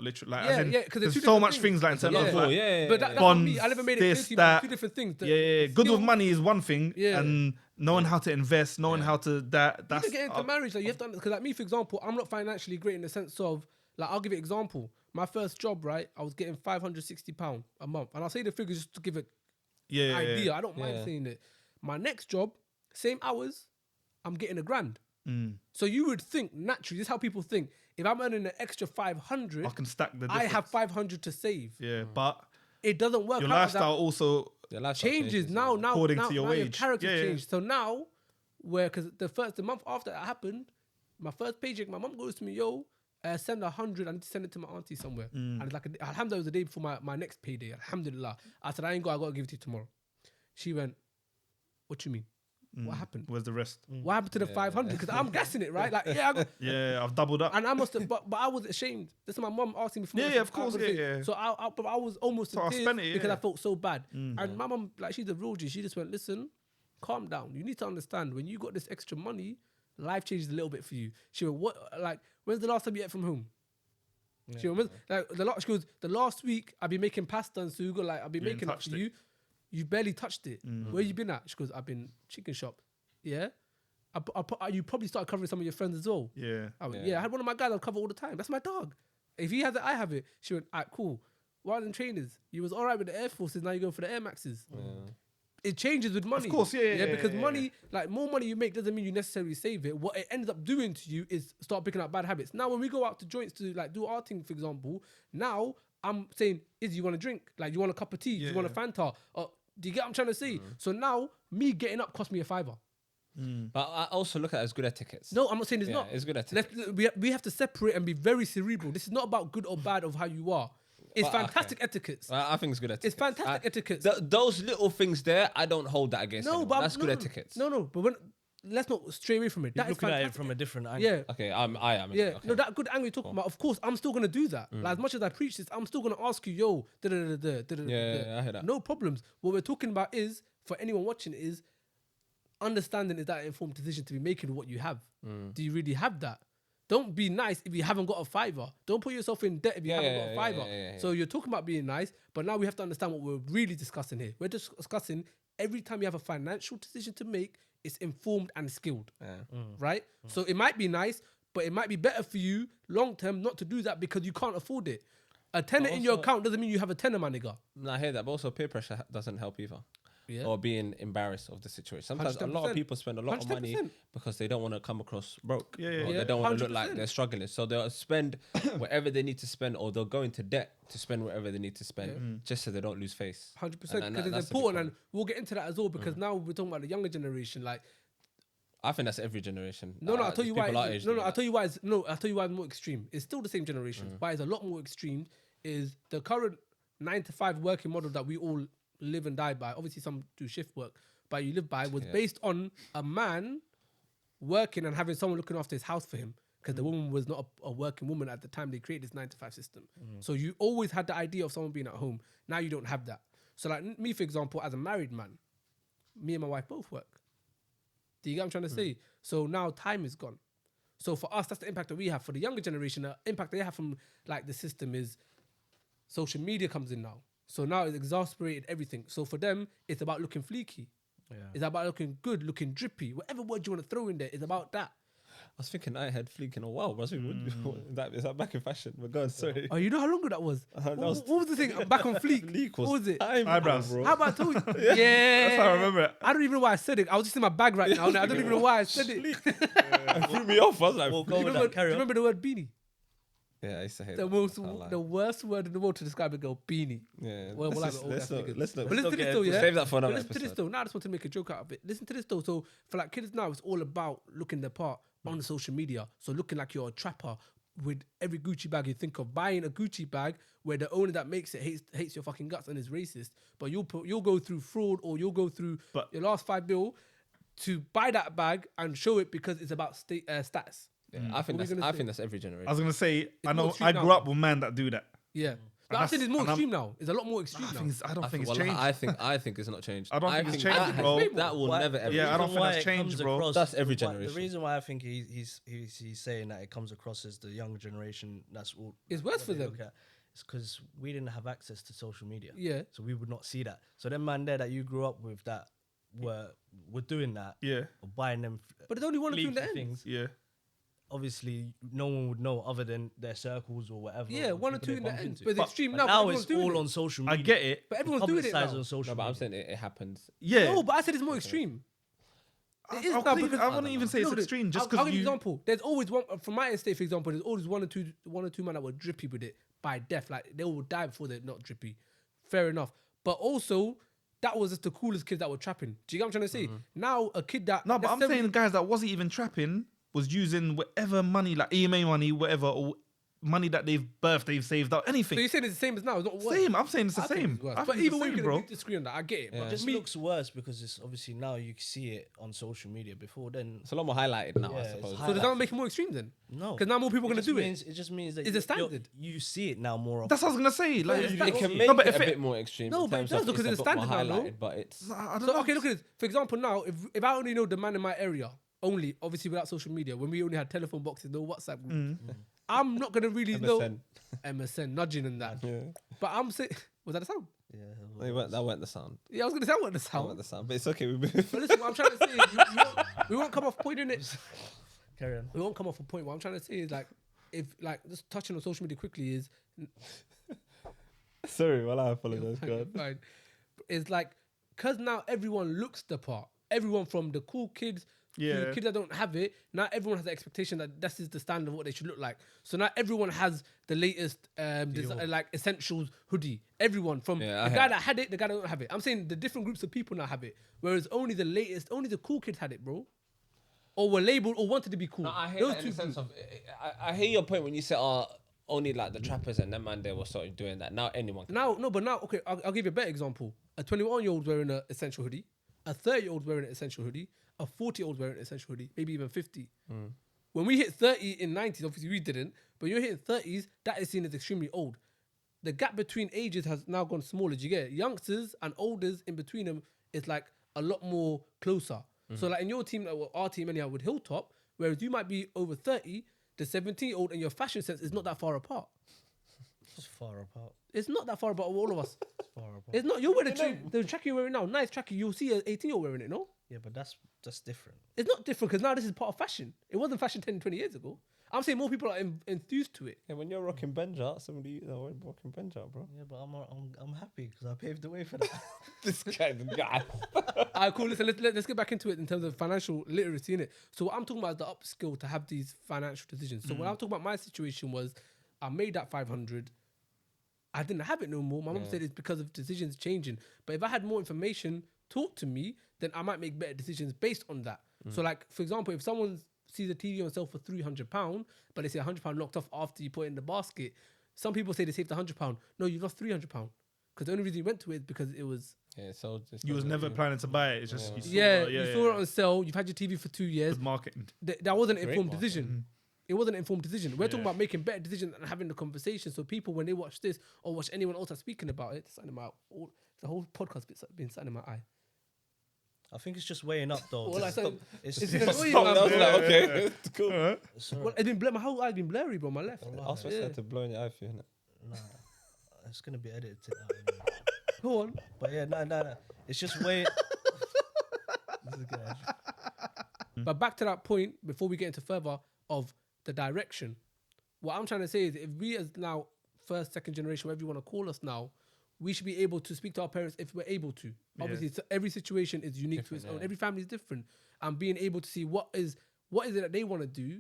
literate. Like, Yeah, as in, yeah, 'cause there's there's two so different much things. things like in terms of Yeah. like, yeah. But that's not me. bonds, I never made it clear this, to you. But that. two different things. yeah, good skill- with money is one thing, Yeah. and knowing how to invest, knowing how to that. That's Even getting into marriage, like you have to, because like me, for example, I'm not financially great in the sense of, like, I'll give you an example. My first job, right, I was getting £560 a month, and I'll say the figures just to give it yeah, idea. I don't mind Yeah. saying it. My next job, same hours, I'm getting £1,000. Mm. So you would think naturally, this is how people think. If I'm earning an extra 500, I can stack the. I Difference. have 500 to save. Yeah, but It doesn't work. your out like that. lifestyle also. Your lifestyle Changes now According to your now wage. character Yeah, yeah. changed. So now, because the month after that happened, my first paycheck, my mom goes to me, yo, send 100. I need to send it to my auntie somewhere. And it's like, alhamdulillah, it was the day before my next payday. Alhamdulillah. I said, I ain't got. I got to give it to you tomorrow. She went, what you mean? What happened? Where's the rest? What happened to the 500? Because I'm guessing it, right? Like, yeah, I got, Yeah, I've doubled up. and I must have, but I was ashamed. This is my mom asking me for Yeah, money. yeah, of I course, was yeah, saying- yeah. So but I was almost So in I tears spent it, because yeah. I felt so bad. And my mom, like, she's a real G. She just went, listen, calm down. You need to understand when you got this extra money, life changes a little bit for you. She went, what? Like, when's the last time you ate from home? She went, like she goes, the last week I've been making pasta and sugo, like I've been You ain't making it touched for it. you. You barely touched it. Where you been at? She goes, I've been chicken shop. yeah, you probably started covering some of your friends as well. Yeah. Yeah, I had one of my guys I'll cover all the time. That's my dog. If he has it, I have it. She went, alright, cool. While in trainers, you was all right with the Air Forces, now you're going for the Air Maxes. It changes with money. Of course, yeah, because yeah. money, like more money you make doesn't mean you necessarily save it. What it ends up doing to you is start picking up bad habits. Now, when we go out to joints to like do our thing, for example, now I'm saying, you want a drink? Like, you want a cup of tea? You want a Fanta? Do you get what I'm trying to say? So now, me getting up cost me £5. But I also look at it as good etiquette. No, I'm not saying it's Yeah, not. it's good etiquette. We have to separate and be very cerebral. This is not about good or bad of how you are. It's Well, fantastic etiquette. I think it's good etiquette. It's fantastic etiquette. Those little things there, I don't hold that against. No, anyone. but that's good etiquette. No, but let's not stray away from it. You're That is looking at it fantastic. from a different angle. Yeah. Okay, I am. Yeah, Okay. no, that good angle you're talking about. Of course, I'm still gonna do that. Like, as much as I preach this, I'm still gonna ask you, yo, Yeah, I hear that. No problems. What we're talking about is, for anyone watching, is understanding is that an informed decision to be making with what you have. Do you really have that? Don't be nice if you haven't got a £5. Don't put yourself in debt if you haven't got a £5. yeah. So you're talking about being nice, but now we have to understand what we're really discussing here. We're just discussing every time you have a financial decision to make, it's informed and skilled, right? So it might be nice, but it might be better for you long term not to do that because you can't afford it. A tenner in your also- account doesn't mean you have a tenner, my nigga. No, I hear that, but also peer pressure doesn't help either. Yeah. Or being embarrassed of the situation. Sometimes a lot 110%. of people spend a lot of money 110%. because they don't want to come across broke. Yeah, Or yeah. they don't want to look like 100%. they're struggling. So they'll spend whatever they need to spend, or they'll go into debt to spend whatever they need to spend, just so they don't lose face. 100%, And because it's that's a big important, and problem. we'll get into that as well, because now we're talking about the younger generation. Like, I think that's every generation. no, I'll tell you why. People our age No, do I'll that. tell you why. I'll tell you why it's more extreme. It's still the same generation. Why it's a lot more extreme is the current 9-to-5 working model that we all live and die by. Obviously, some do shift work, but you live by was based on a man working and having someone looking after his house for him. Because the woman was not a working woman at the time they created this 9-to-5 system. So you always had the idea of someone being at home. Now you don't have that. So like me, for example, as a married man, me and my wife both work. Do you get what I'm trying to say? So now time is gone. So for us, that's the impact that we have. For the younger generation, the impact they have from like the system is social media comes in now. So now it's exasperated everything. So for them, it's about looking fleeky. Yeah. It's about looking good, looking drippy. Whatever word you want to throw in there, it's about that. I was thinking I had fleek in a while. But I was thinking, is that back in fashion? We're going, sorry. Oh, you know how long ago that was? That was- What was the thing? I'm back on fleek. Fleek What was it? Eyebrows. bro. How about I told you? Yeah. That's how I remember it. I don't even know why I said it. I was just in my bag right now. I don't even know why I said it. Do It threw me off. I was like, We'll you go with remember, that. Carry do you on. remember the word beanie? yeah, I used to hate The that. most, Can't lie. the worst word in the world to describe a girl, beanie. Yeah. Well, let's like just- old let's ass not- niggas. let's not- But listen to this get though, into yeah. Save that for But another listen to this episode. though. Now I just want to make a joke out of it. Listen to this though. So for like kids now, it's all about looking the part on social media. So looking like you're a trapper with every Gucci bag you think of. Buying a Gucci bag where the owner that makes it hates your fucking guts and is racist. But you'll go through fraud, or you'll go through But- your last $5 bill to buy that bag and show it because it's about status. Yeah, I think What were you that's gonna say? that's every generation. I was gonna say, I more know extreme I now. grew up with men that do that. Yeah. But I'm that's- saying it's more and I'm- extreme now. It's a lot more extreme now. I don't think it's Well, changed. I think it's not changed. I don't think it's changed, that, bro. That will Why- never ever. Yeah, I don't reason think why that's it comes changed, bro. across- That's every The generation. reason why I think he's saying that it comes across as the younger generation, that's all. It's worse what for they them. look at. It's because we didn't have access to social media. Yeah. So we would not see that. So them man there that you grew up with that were doing that. Yeah, Or buying them. But there's only one or two in the fleeky end. things. yeah. Obviously, no one would know other than their circles or whatever. Yeah, one or people two they in the bump end. into. But it's extreme But now. now everyone's it's doing all it. on social I media. get it. But everyone's doing it Publicised now. on social No, but I'm media. saying it happens. Yeah. No, but I said it's more extreme. It is I now wouldn't because I wouldn't even say it's No, extreme just I'll because give you you. an example. There's always one from my estate, for example. There's always one or two men that were drippy with it by death. Like they will die before they're not drippy. Fair enough. But also, that was just the coolest kids that were trapping. Do you get what I'm trying to say? Now a kid that No, but I'm necessarily- saying guys that wasn't even trapping was using whatever money, like EMA money, whatever, or money that they've saved up, So anything. you're saying it's the same as now? It's not worse. Same. I'm saying it's the I think same. it's worse. I But think it's even the when same, you bro. can disagree on that, I get it. Yeah. But It just just me, looks worse because it's obviously now you can see it on social media. Before then, It's a lot more highlighted now, Yeah, I it's suppose. so does that make it more extreme then? no, Because now more people are going to do it. It just means that It's a standard. You see it now more often. That's what I was gonna say. Like, it's if that- It can No, make but it if a it- bit more extreme. No, in but it terms does of because it's it's a bit more standard now, no? highlighted, but it's. I don't So know. okay, look at this. For example, now if I only know the man in my area only, obviously without social media, when we only had telephone boxes, no WhatsApp groups, I'm not gonna really know MSN. MSN nudging and that. Yeah. But I'm saying, was that the sound? Yeah, That weren't the sound. Yeah, I was gonna say I want the That weren't sound. the sound, but it's okay. We move. But listen, what I'm trying to say is, we won't come off point in it. Carry on. We won't come off a point. What I'm trying to say is like, if like just touching on social media quickly is Sorry, well, I apologize, fine. It's like because now everyone looks the part. Everyone from the cool kids to Yeah. the kids that don't have it. Now everyone has the expectation that this is the standard of what they should look like. So now everyone has the latest like essentials hoodie. Everyone from Yeah, the I guy had that had it, the guy that don't have it. I'm saying the different groups of people now have it. Whereas only the latest, only the cool kids had it, bro. Or were labeled or wanted to be cool. No, I hear Those that in two the sense groups. of I hear your point when you say only like the trappers and them man they were sort of doing that. Now anyone can. Now, no, but now, okay, I'll give you a better example. A 21-year-old wearing an essential hoodie, a 30-year-old wearing an essential hoodie, a 40-year-old wearing an essential hoodie, maybe even 50. When we hit 30 in 90s, obviously we didn't, but you're hitting 30s, that is seen as extremely old. The gap between ages has now gone smaller. Do you get it? Youngsters and olders in between them is like a lot more closer. So like in your team, like our team anyhow with Hilltop, whereas you might be over 30, the 17-year-old and your fashion sense is not that far apart. It's far apart. It's not that far apart with all of us. It's far apart. It's not. You're wearing the track you're wearing now. Nice track. You'll see an 18-year-old wearing it, no? Yeah, but that's different. It's not different because now this is part of fashion. It wasn't fashion 10, 20 years ago. I'm saying more people are enthused to it. Yeah, when you're rocking Benja, somebody rocking Benja, bro. Yeah, but I'm happy because I paved the way for that. This kind of guy. Alright, cool. Listen, let's get back into it in terms of financial literacy, innit? So what I'm talking about is the upskill to have these financial decisions. So when I'm talking about my situation was, I made that 500. I didn't have it no more. My mum said it's because of decisions changing. But if I had more information taught to me, then I might make better decisions based on that. So like, for example, if someone sees a TV on sale for £300, but they say £100 locked off after you put it in the basket, some people say they saved £100. No, you've lost £300. Because the only reason you went to it is because it was... Yeah, so You was never planning to buy it. It's just you saw, you saw it on sale. You've had your TV for 2 years. With marketing. That wasn't an Great informed marketing. decision. It wasn't an informed decision. We're talking about making better decisions and having the conversation. So people, when they watch this or watch anyone else that's speaking about it, it's in my the whole podcast been sat in my eye. I think it's just weighing up though. Well, I said, It's it's it's- annoying, I man. was like, okay, cool. it's all Well, right. it's been my whole eye's been blurry, bro. My left. I was supposed to blow in your eye for you, innit? Nah, it's gonna be edited out anyway. Go on. But yeah, no. It's just way. This is good. But back to that point before we get into further of the direction. What I'm trying to say is, if we as now first, second generation, whatever you want to call us now, we should be able to speak to our parents if we're able to. Obviously, every situation is unique to its own. Every family is different, and being able to see what is it that they want to do,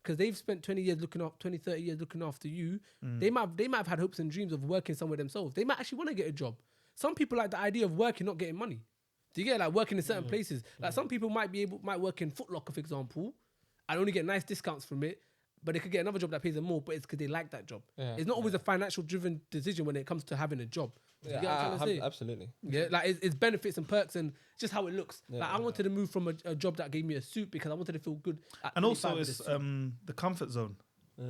because they've spent 20 years looking up, 20, 30 years looking after you. They might have had hopes and dreams of working somewhere themselves. They might actually want to get a job. Some people like the idea of working, not getting money. Do you get like working in certain places? Like some people might work in Foot Locker, for example, and only get nice discounts from it. But they could get another job that pays them more, but it's because they like that job. Yeah. It's not always a financial driven decision when it comes to having a job. Do you get what I'm trying to say? Absolutely. Yeah, like it's benefits and perks and just how it looks. Like I wanted to move from a job that gave me a suit because I wanted to feel good. At And 25 also, with it's a suit. the comfort zone.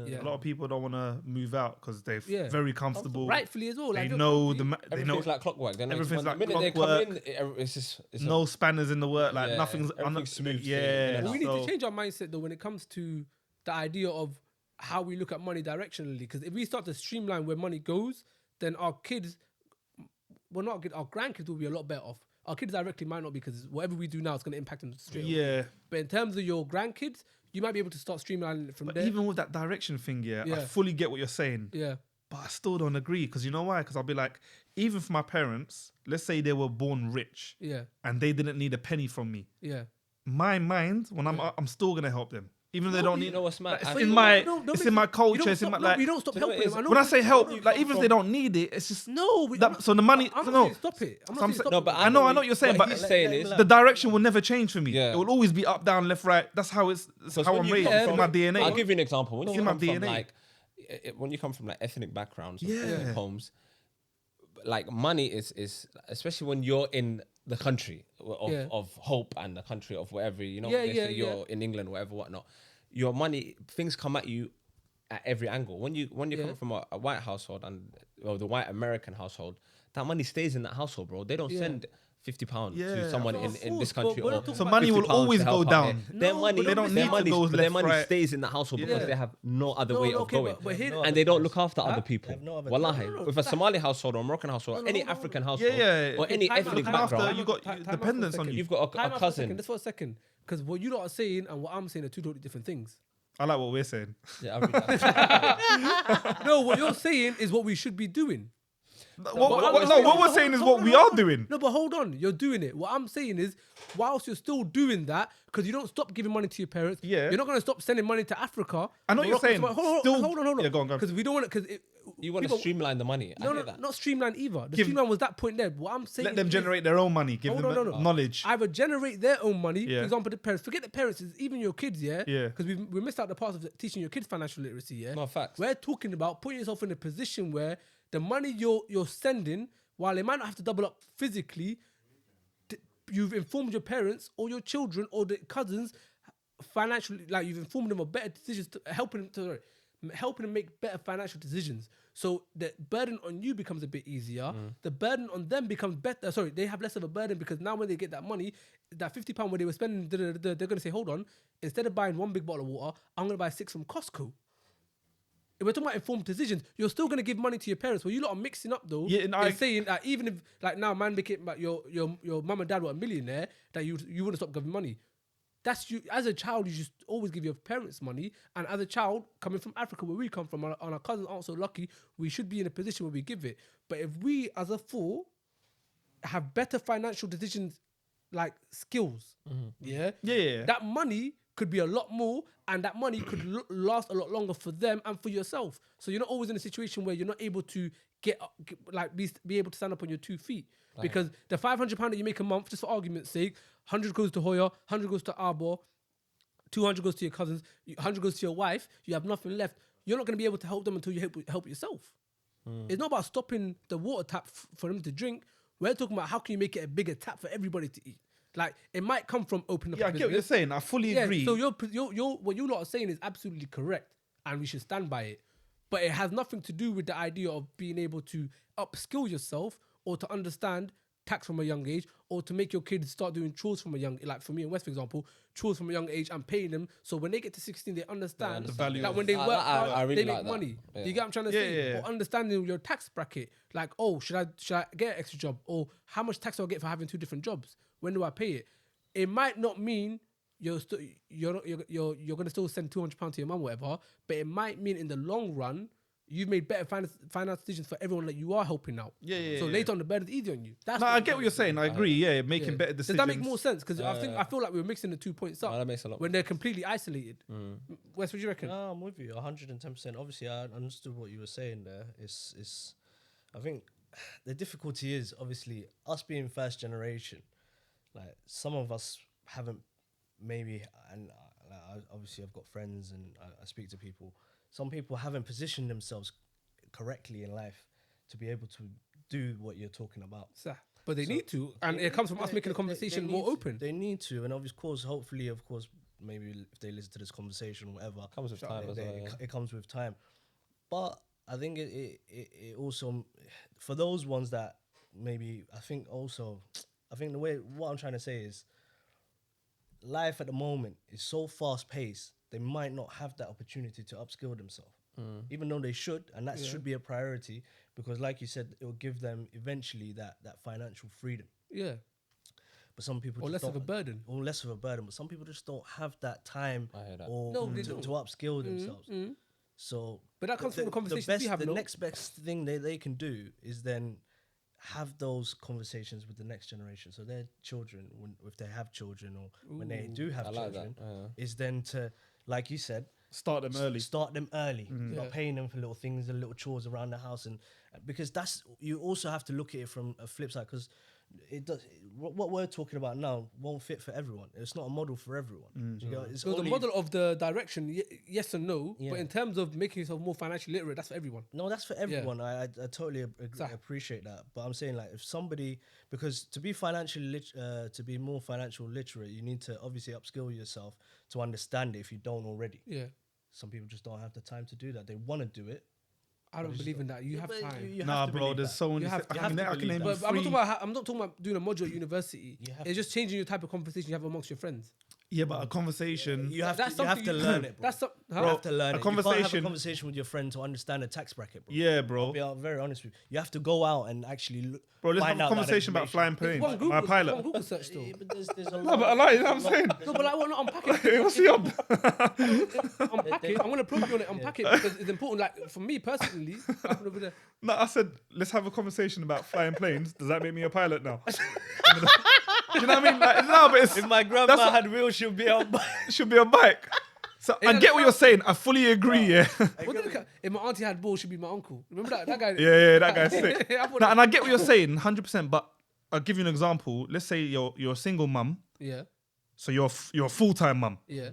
Yeah. A lot of people don't want to move out because they're Yeah. very comfortable. Rightfully as well. They like, you're know comfy. they know Everything's like clockwork. They know everything's the like minute they clockwork. come in, it's just no spanners in the work. Like Yeah, nothing's everything's smooth sailing in Yeah, and We out. need to so- change our mindset though when it comes to the idea of how we look at money directionally. Because if we start to streamline where money goes, then our kids, well, not our grandkids will be a lot better off. Our kids directly might not, because whatever we do now is going to impact them straight away. Yeah. But in terms of your grandkids, you might be able to start streamlining it from But there. even with that direction thing, I Yeah. fully get what you're saying. Yeah, But I still don't agree because you know why? Because I'll be like, even for my parents, let's say they were born rich yeah, and they didn't need a penny from me. yeah. My mind, when I'm still gonna help them, even though they don't You need. know what's mad? It's I in think- my Don't it's make in my you culture. don't It's in stop- my no, like. we don't stop Do you know helping what it them. I is? know When I we- say help, we- like even if they don't need it, it's just no, that, so the money. I'm not no, saying stop it. I'm not So I'm saying sa- stop No, it. but I know what you're saying, what but he's saying is the direction will never change for me. Yeah. It will always be up, down, left, right. That's how it's Because how when I'm you raised. come It's in from- my DNA. I'll give you an example. When It's you in my come from DNA. like, when you come from like ethnic backgrounds, or Yeah. ethnic homes, like money is especially when you're in the country of, Yeah. of hope and the country of whatever, you know, Yeah, let's yeah, say you're in England, whatever, whatnot. Your money, things come at you at every angle. When you Yeah. come from a white household and the white American household, that money stays in that household, bro. They don't Yeah. send £50 Yeah. to someone Of in this course, country, but we're or not talking So about- money will £50 always to go help out down. here. Their No, money, but they don't their need money, to go their left, money right. stays in the household because Yeah. they have no other No, way no, of okay, going, but here- No and they don't other look after Huh? other people. They have no other Wallahi, choice. No, no, with a that- Somali household or a Moroccan household, No, or no, any hold on, African hold household, Yeah. or any Time out, ethnic time out, background, you got time out for a dependence on second. you. you've got Time a out for a second. cousin. Just for a second, because what you lot are saying and what I'm saying are two totally different things. I like what we're saying. Yeah, I read that. No, what you're saying is what we should be doing. What we're saying is what we are doing. No, but hold on, you're doing it. What I'm saying is, whilst you're still doing that, because you don't stop giving money to your parents, Yeah. you're not going to stop sending money to Africa. I know what you're Morocco, saying. Hold Still- on. Yeah, go on. Because we don't want it. Because You want to streamline the money. I No, hear that. not streamline either. The Give- streamline was that point there. What I'm saying, Let them is- generate their own money. Give Hold them on, no. knowledge. Either generate their own money, Yeah. for example, the parents. Forget the parents, it's even your kids, yeah? Yeah. Because we missed out the part of teaching your kids financial literacy, yeah? No, facts. We're talking about putting yourself in a position where the money you're sending, while they might not have to double up physically, you've informed your parents or your children or the cousins financially, like you've informed them of better decisions, helping them make better financial decisions. So the burden on you becomes a bit easier. The burden on them becomes better. Sorry, they have less of a burden because now when they get that money, that £50 where they were spending, they're going to say, hold on, instead of buying one big bottle of water, I'm going to buy 6 from Costco. If we're talking about informed decisions, you're still going to give money to your parents. Well, you lot are mixing up though. Yeah, and They're I- saying that even if like now man became like your mum and dad were a millionaire, that you wouldn't stop giving money. That's you as a child. You just always give your parents money, and as a child coming from Africa, where we come from, and our cousins aren't so lucky, we should be in a position where we give it. But if we, as a four, have better financial decisions, like skills, yeah, that money could be a lot more, and that money could last a lot longer for them and for yourself. So you're not always in a situation where you're not able to be able to stand up on your 2 feet. Because the £500 that you make a month, just for argument's sake, 100 goes to Hoya, 100 goes to Arbor, 200 goes to your cousins, 100 goes to your wife. You have nothing left. You're not going to be able to help them until you help yourself. It's not about stopping the water tap for them to drink. We're talking about how can you make it a bigger tap for everybody to eat. Like it might come from opening up. Yeah, a I get what you're business. saying. I fully agree. So your what you lot are saying is absolutely correct, and we should stand by it. But it has nothing to do with the idea of being able to upskill yourself or to understand tax from a young age, or to make your kids start doing chores from a young, like for me and West, for example, chores from a young age and paying them. So when they get to 16, they understand The value that of- when they work hard, I really they make like that. money. Yeah. You get what I'm trying to Yeah, say? yeah. Or understanding your tax bracket. Like, oh, should I get an extra job? Or how much tax do I get for having 2 different jobs? When do I pay it? It might not mean you're gonna still send £200 to your mum, whatever. But it might mean in the long run, you've made better finance decisions for everyone that you are helping out. Yeah, So yeah. later on, the burden's easier on you. That's No, what I I'm get what trying you're to say. saying. I agree. Yeah, making Yeah. better Does decisions. that make more sense? Because I feel like we were mixing the 2 points up No, that makes a lot when they're completely isolated. Wes, what do you reckon? No, I'm with you 110%. Obviously, I understood what you were saying there. I think the difficulty is obviously us being first generation. Like some of us haven't maybe, and obviously I've got friends and I speak to people. Some people haven't positioned themselves correctly in life to be able to do what you're talking about. But they need to, and it comes from us making the conversation more open. They need to, and of course, hopefully, of course, maybe if they listen to this conversation, whatever, Comes with time as well, yeah. it comes with time. But I think it also, for those ones that maybe, I think the way, what I'm trying to say is, life at the moment is so fast paced, they might not have that opportunity to upskill themselves. Even though they should, and that should be a priority, because like you said, it will give them eventually that financial freedom. Yeah. But some people Or just less of a don't- burden. or less of a burden. But some people just don't have that time I hear that. or No, they to don't. upskill themselves. So, But that comes from the conversations we have, The no? next best thing they can do is then have those conversations with the next generation. So their children, if they have children or when they do have I like children, that, is then to, like you said, Start them early. Start them early. Not Yeah. paying them for little things and little chores around the house, and because that's, you also have to look at it from a flip side, because it does, what we're talking about now won't fit for everyone. It's not a model for everyone. Do you get it? It's So the only- model of the direction, yes and no. Yeah. But in terms of making yourself more financially literate, that's for everyone. No, that's for everyone. I totally Exactly. appreciate that. But I'm saying, like, if somebody, because to be to be more financial literate, you need to obviously upskill yourself to understand it if you don't already. Yeah. Some people just don't have the time to do that. They want to do it, I don't believe in that. You have But time. you have Nah, to bro. believe There's that. so many. You have- I you can have to I can name believe you But I'm not three. talking about. I'm not talking about doing a module at university. You have It's just changing your type of conversation you have amongst your friends. Yeah, but a conversation. You have That's to. You have something to you- learn it, bro. That's some, huh? You have to learn a it. You can't have a conversation- conversation with your friend to understand the tax bracket, bro. Yeah, bro. I'll be very honest with you. You have to go out and actually look. Bro, let's find have a out that conversation about information. flying It's planes. one My Google, pilot. one Google search though. Yeah, but there's a lot. No, but I like it. I'm saying. No, but I want to unpack it. What's he on? Unpack it. I'm gonna probe you on it. Unpack it because it's important. Like for me personally, I'm over there. No, I said let's have a conversation about flying planes. Does that make me a pilot now? Do you know what I mean? Like, no, but it's, If my grandma what- had wheels, she'll be on. it should be a bike. So I get what you're saying. I fully agree. Yeah, What the heck? If my auntie had balls, she'd be my uncle. Remember that? That guy. yeah, that guy's sick. I thought No, and I get what you're saying, 100%. But I'll give you an example. Let's say you're a single mum, Yeah, so you're a full-time mum, yeah,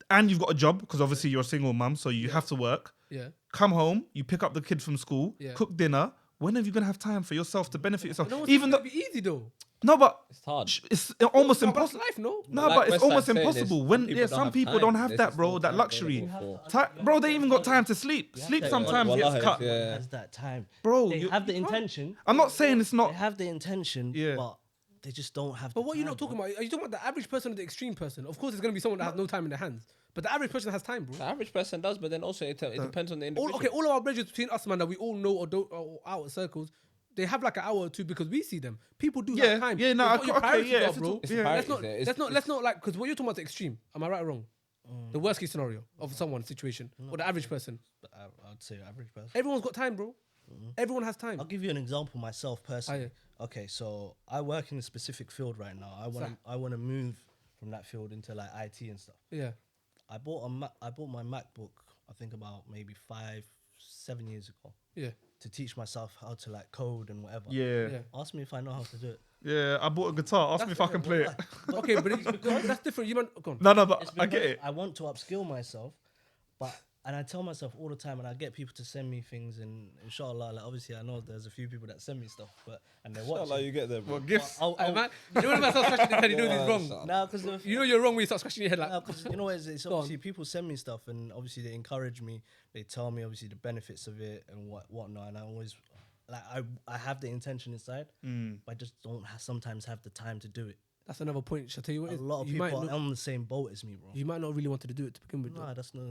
and you've got a job because obviously you're a single mum, so you have to work. yeah. Come home, you pick up the kid from school, Yeah. cook dinner. When are you gonna have time for yourself to benefit yourself? No one's Even though gonna be easy though. no, but It's hard. it's almost No, but that's impossible. life, no. No, Like but it's West almost Side saying is impossible. some When people yeah, don't some have people time. don't have There's that, just bro. no That time luxury. available for- Bro, they even got time to sleep. Sleep to- sometimes Wallahi, gets cut. yeah. Has that time, Bro, They you- have the intention. I'm not saying it's They not. have the intention, Yeah. but they just don't have. But the what are you time, not talking bro. about? Are you talking about the average person or the extreme person? Of course, there's gonna be someone that has no time in their hands. But the average person has time, bro. The average person does, but then also it depends on the All, individual. okay, all of our bridges between us, man, that we all know or don't or out of circles, they have like an hour or two because we see them. People do Yeah, have time. yeah, no, It's what your okay, priorities yeah, are, if bro. it's- yeah. Let's not, Priorities, let's not like because what you're talking about is extreme. Am I right or wrong? The worst case scenario of someone's situation or the average person. I'd say average person. Everyone's got time, bro. Everyone has time. I'll give you an example myself personally. Aye. Okay, so I work in a specific field right now. I want to move from that field into like IT and stuff. Yeah, I bought my MacBook. I think about maybe 5-7 years ago yeah, to teach myself how to like code and whatever. Yeah, yeah. Ask me if I know how to do it. yeah. I bought a guitar. Ask me if I can play it. Okay, but that's different. You man, go on. No, no, but It's I get because it. I want to upskill myself, and I tell myself all the time, and I get people to send me things, and inshallah, like obviously I know there's a few people that send me stuff, and they watch. Inshallah, you get there, bro. What gifts? Hey, man, you know when man starts scratching his head, you know he's wrong. Now, because You know you're wrong when you start scratching your head like. you know it's Go on. obviously people send me stuff, and obviously they encourage me. They tell me obviously the benefits of it and whatnot, and I always like I have the intention inside, but I just don't sometimes have the time to do it. That's another point. Shall I tell you what? A it is? lot of you people might are not, on the same boat as me, bro. you might not really wanted to do it to begin with. No, though. that's no.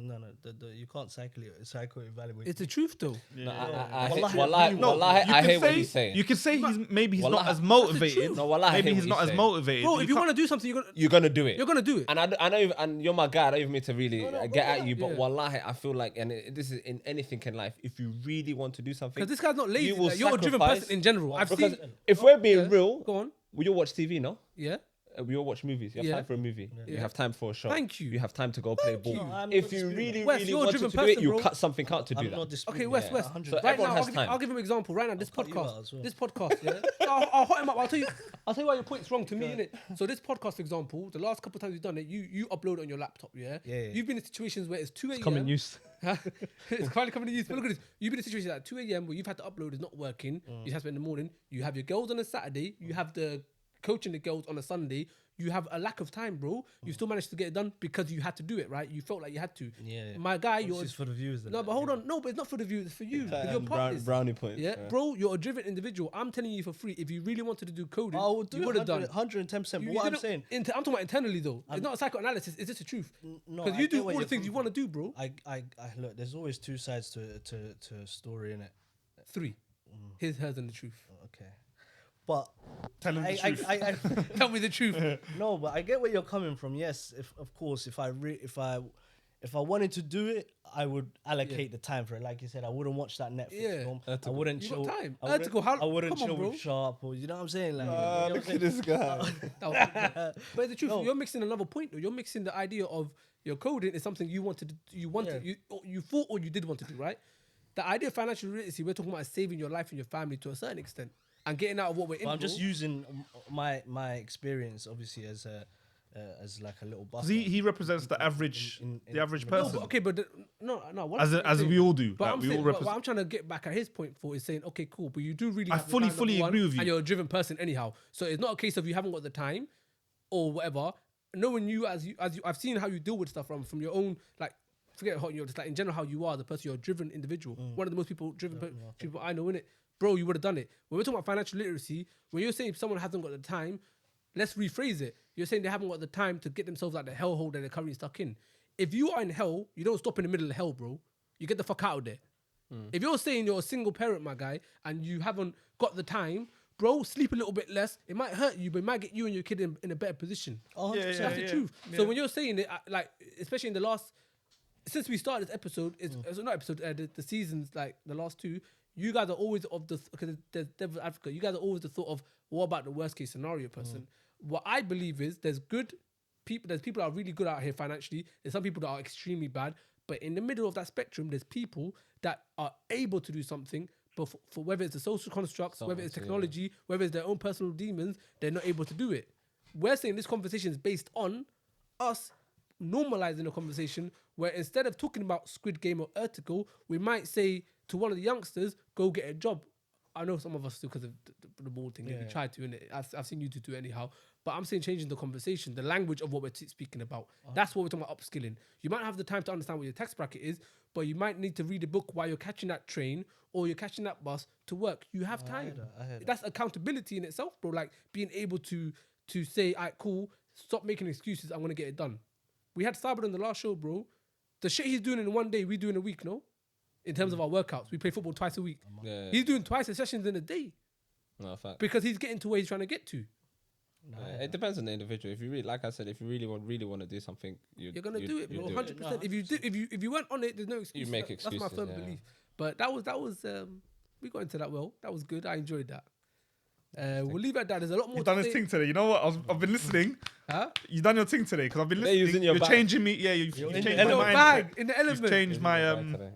You can't psycho evaluate. It's the truth though. No, I Wallahi, wallahi, no, wallahi, You I could hate what say- he's saying. You could say maybe he's not Wallahi, as that's the motivated. truth. No, wallahi, I Maybe hate he's what not he's as saying. motivated. Bro, but if you can't- want to do something, You're gonna do it. you're gonna do it. And I know, and you're my guy. I don't even mean to really get at you, but Yeah. wallahi, I feel like, and this is in anything in life. If you really want to do something, Because this guy's not lazy. you will Like, you're a driven sacrifice- person in general. I've because seen. if we're being Yeah. real, Go on. we all watch TV, no? Yeah. We all watch movies. You have Yeah. time for a movie. You Yeah. have time for a show. Thank you. You have time to go play ball. you. I'm If not you disputing really, that. Wes, really you're a wanted to driven do it, person, you bro. cut something out to do I'm that. not disputing Okay, Wes, that, Wes. 100%. So Right everyone now, has time. I'll give him an example. Right now, this cut you out podcast. as well. This podcast, yeah. I'll hot him up. I'll tell you why your point's wrong to me, innit? So this podcast, for example, the last couple of times you've done it, you upload it on your laptop, yeah. Yeah, yeah. You've been in situations where it's 2 a.m. Common use. It's finally coming to use. But look at this. You've been in a situation at 2 a.m. where you've had to upload, it's not working. You have to in the morning. You have your girls on a Saturday. You have the coaching the girls on a Sunday. You have a lack of time, bro. You still managed to get it done because you had to do it, right? You felt like you had to. Yeah. My guy, This you're is for the viewers. then. no, but hold on. No, but it's not for the view. It's for you. 'cause you're part of this. Brownie points. Yeah, bro, you're a driven individual. I'm telling you for free. If you really wanted to do coding, I would do you it would have done. 110%. You But what I'm didn't- saying, I'm talking about internally though. It's not a psychoanalysis. It's just the truth. no, Because I you get do where all the you're things you coming want to do, bro. I look. There's always two sides to a story, in it. 3. His, hers, and the truth. Okay, but Tell him the I, truth. I, Tell me the truth. no, but I get where you're coming from. Yes, if of course, if I wanted to do it, I would allocate the time for it. Like you said, I wouldn't watch that Netflix Yeah. film. I wouldn't You chill. got time. I Ertugrul, wouldn't, how- I wouldn't come on, chill bro. with Sharp, or you know what I'm saying. Like, you know what I'm Look saying? at this guy. But the truth, No. you're mixing another point though. You're mixing the idea of your coding is something you wanted to, you thought or you did want to do, right? The idea of financial literacy, we're talking about saving your life and your family to a certain extent and getting out of what we're in. But I'm just bro. using my experience, obviously, as like a little buffer. 'Cause he represents the average, the average person, No, but okay, but no. What as I'm as saying- we all do. But Like, I'm we saying, all what represent. I'm trying to get back at his point for is saying, okay, cool, but you do really. I have the fully, time, fully number one, agree with you. And you're a driven person anyhow, so it's not a case of you haven't got the time, or whatever. Knowing you as I've seen how you deal with stuff from your own like forget how you're just like in general how you are, the person, you're a driven individual. One of the most driven Definitely, I think. people I know, innit? Bro, you would have done it. When we're talking about financial literacy, when you're saying someone hasn't got the time, let's rephrase it. You're saying they haven't got the time to get themselves out the hellhole that they're currently stuck in. If you are in hell, you don't stop in the middle of hell, bro. You get the fuck out of there. If you're saying you're a single parent, my guy, and you haven't got the time, bro, sleep a little bit less. It might hurt you, but it might get you and your kid in a better position. Oh, Yeah, 100%. That's the truth. So when you're saying it, like, especially in the last, since we started this episode, it's not episode, the seasons, like the last two, you guys are always of the, because there's Devil's Advocate, you guys are always the thought of, what about the worst case scenario person? What I believe is there's good people, there's people that are really good out here financially, there's some people that are extremely bad, but in the middle of that spectrum, there's people that are able to do something, but for whether it's the social constructs, whether it's technology, whether it's their own personal demons, they're not able to do it. We're saying this conversation is based on us normalizing a conversation where instead of talking about Squid Game or Urtical, we might say to one of the youngsters, go get a job. I know some of us do because of the ball thing. We try to, and I've seen you two do it anyhow. But I'm saying changing the conversation, the language of what we're speaking about. That's what we're talking about, upskilling. You might not have the time to understand what your tax bracket is, but you might need to read a book while you're catching that train or you're catching that bus to work. You have time. I heard that. That's accountability in itself, bro. Like being able to say, all right, cool, stop making excuses. I'm going to get it done. We had Starboard on the last show, bro. The shit he's doing in one day, we do in a week, no? In terms of our workouts. We play football twice a week. Yeah. He's doing twice a sessions in a day No, fact. because he's getting to where he's trying to get to. It depends on the individual. If you really, like I said, if you really want to do something, You're gonna do it, bro. 100%. If you weren't on it, there's no excuse. You make That's my excuses, firm yeah. belief. But that was we got into that well. That was good. I enjoyed that. We'll leave it at that. There's a lot more. You've done to this say. thing today. You know what? I've been listening. Huh? You've done your thing today because I've been They're listening. using your You're bag. changing me. Yeah, you've in changed the my In the mindset. bag, in the You've element. changed my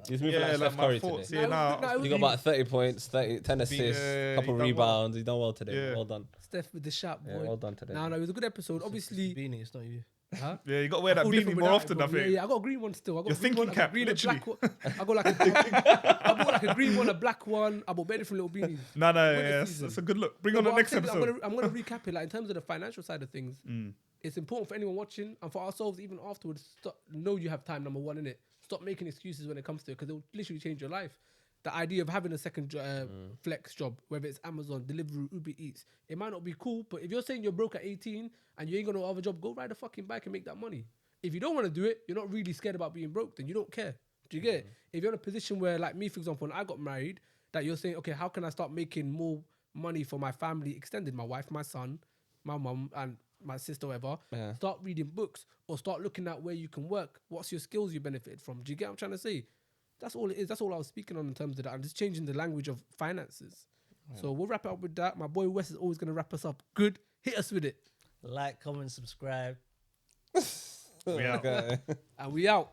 He's moving like Steph my Curry thoughts. today. Yeah, No, nah. it was You got about 30 points, 10 assists, Yeah, couple you done well. rebounds. You done well today. Yeah. Well done. Steph with the shot, boy. Yeah, well done today. No, it was a good episode. Obviously, Beanie, it's not you. huh? Yeah, you got to wear that All beanie different more without often. it, I bro. think. Yeah, I got a green one still. I got Your a green thinking one, I got cap, a green, literally. a black one. I got like I bought like a green one, a black one. I bought very different little beanies. No, Winter yeah, season. that's a good look. Bring No, on the but next I'm saying, episode. I'm gonna recap it. Like in terms of the financial side of things, it's important for anyone watching and for ourselves even afterwards. Know you have time. Number one, in it. Stop making excuses when it comes to it because it will literally change your life. The idea of having a second flex job, whether it's Amazon, Deliveroo, Uber Eats, it might not be cool. But if you're saying you're broke at 18 and you ain't got no other job, go ride a fucking bike and make that money. If you don't want to do it, you're not really scared about being broke, then you don't care. Do you get it? If you're in a position where, like me, for example, when I got married, that you're saying, okay, how can I start making more money for my family, extended, my wife, my son, my mum, and my sister, whatever. Yeah. Start reading books or start looking at where you can work. What's your skills you benefited from? Do you get what I'm trying to say? That's all it is. That's all I was speaking on in terms of that. I'm just changing the language of finances. So we'll wrap it up with that. My boy Wes is always going to wrap us up. Good. Hit us with it. Like, comment, subscribe. We out. Okay. And we out.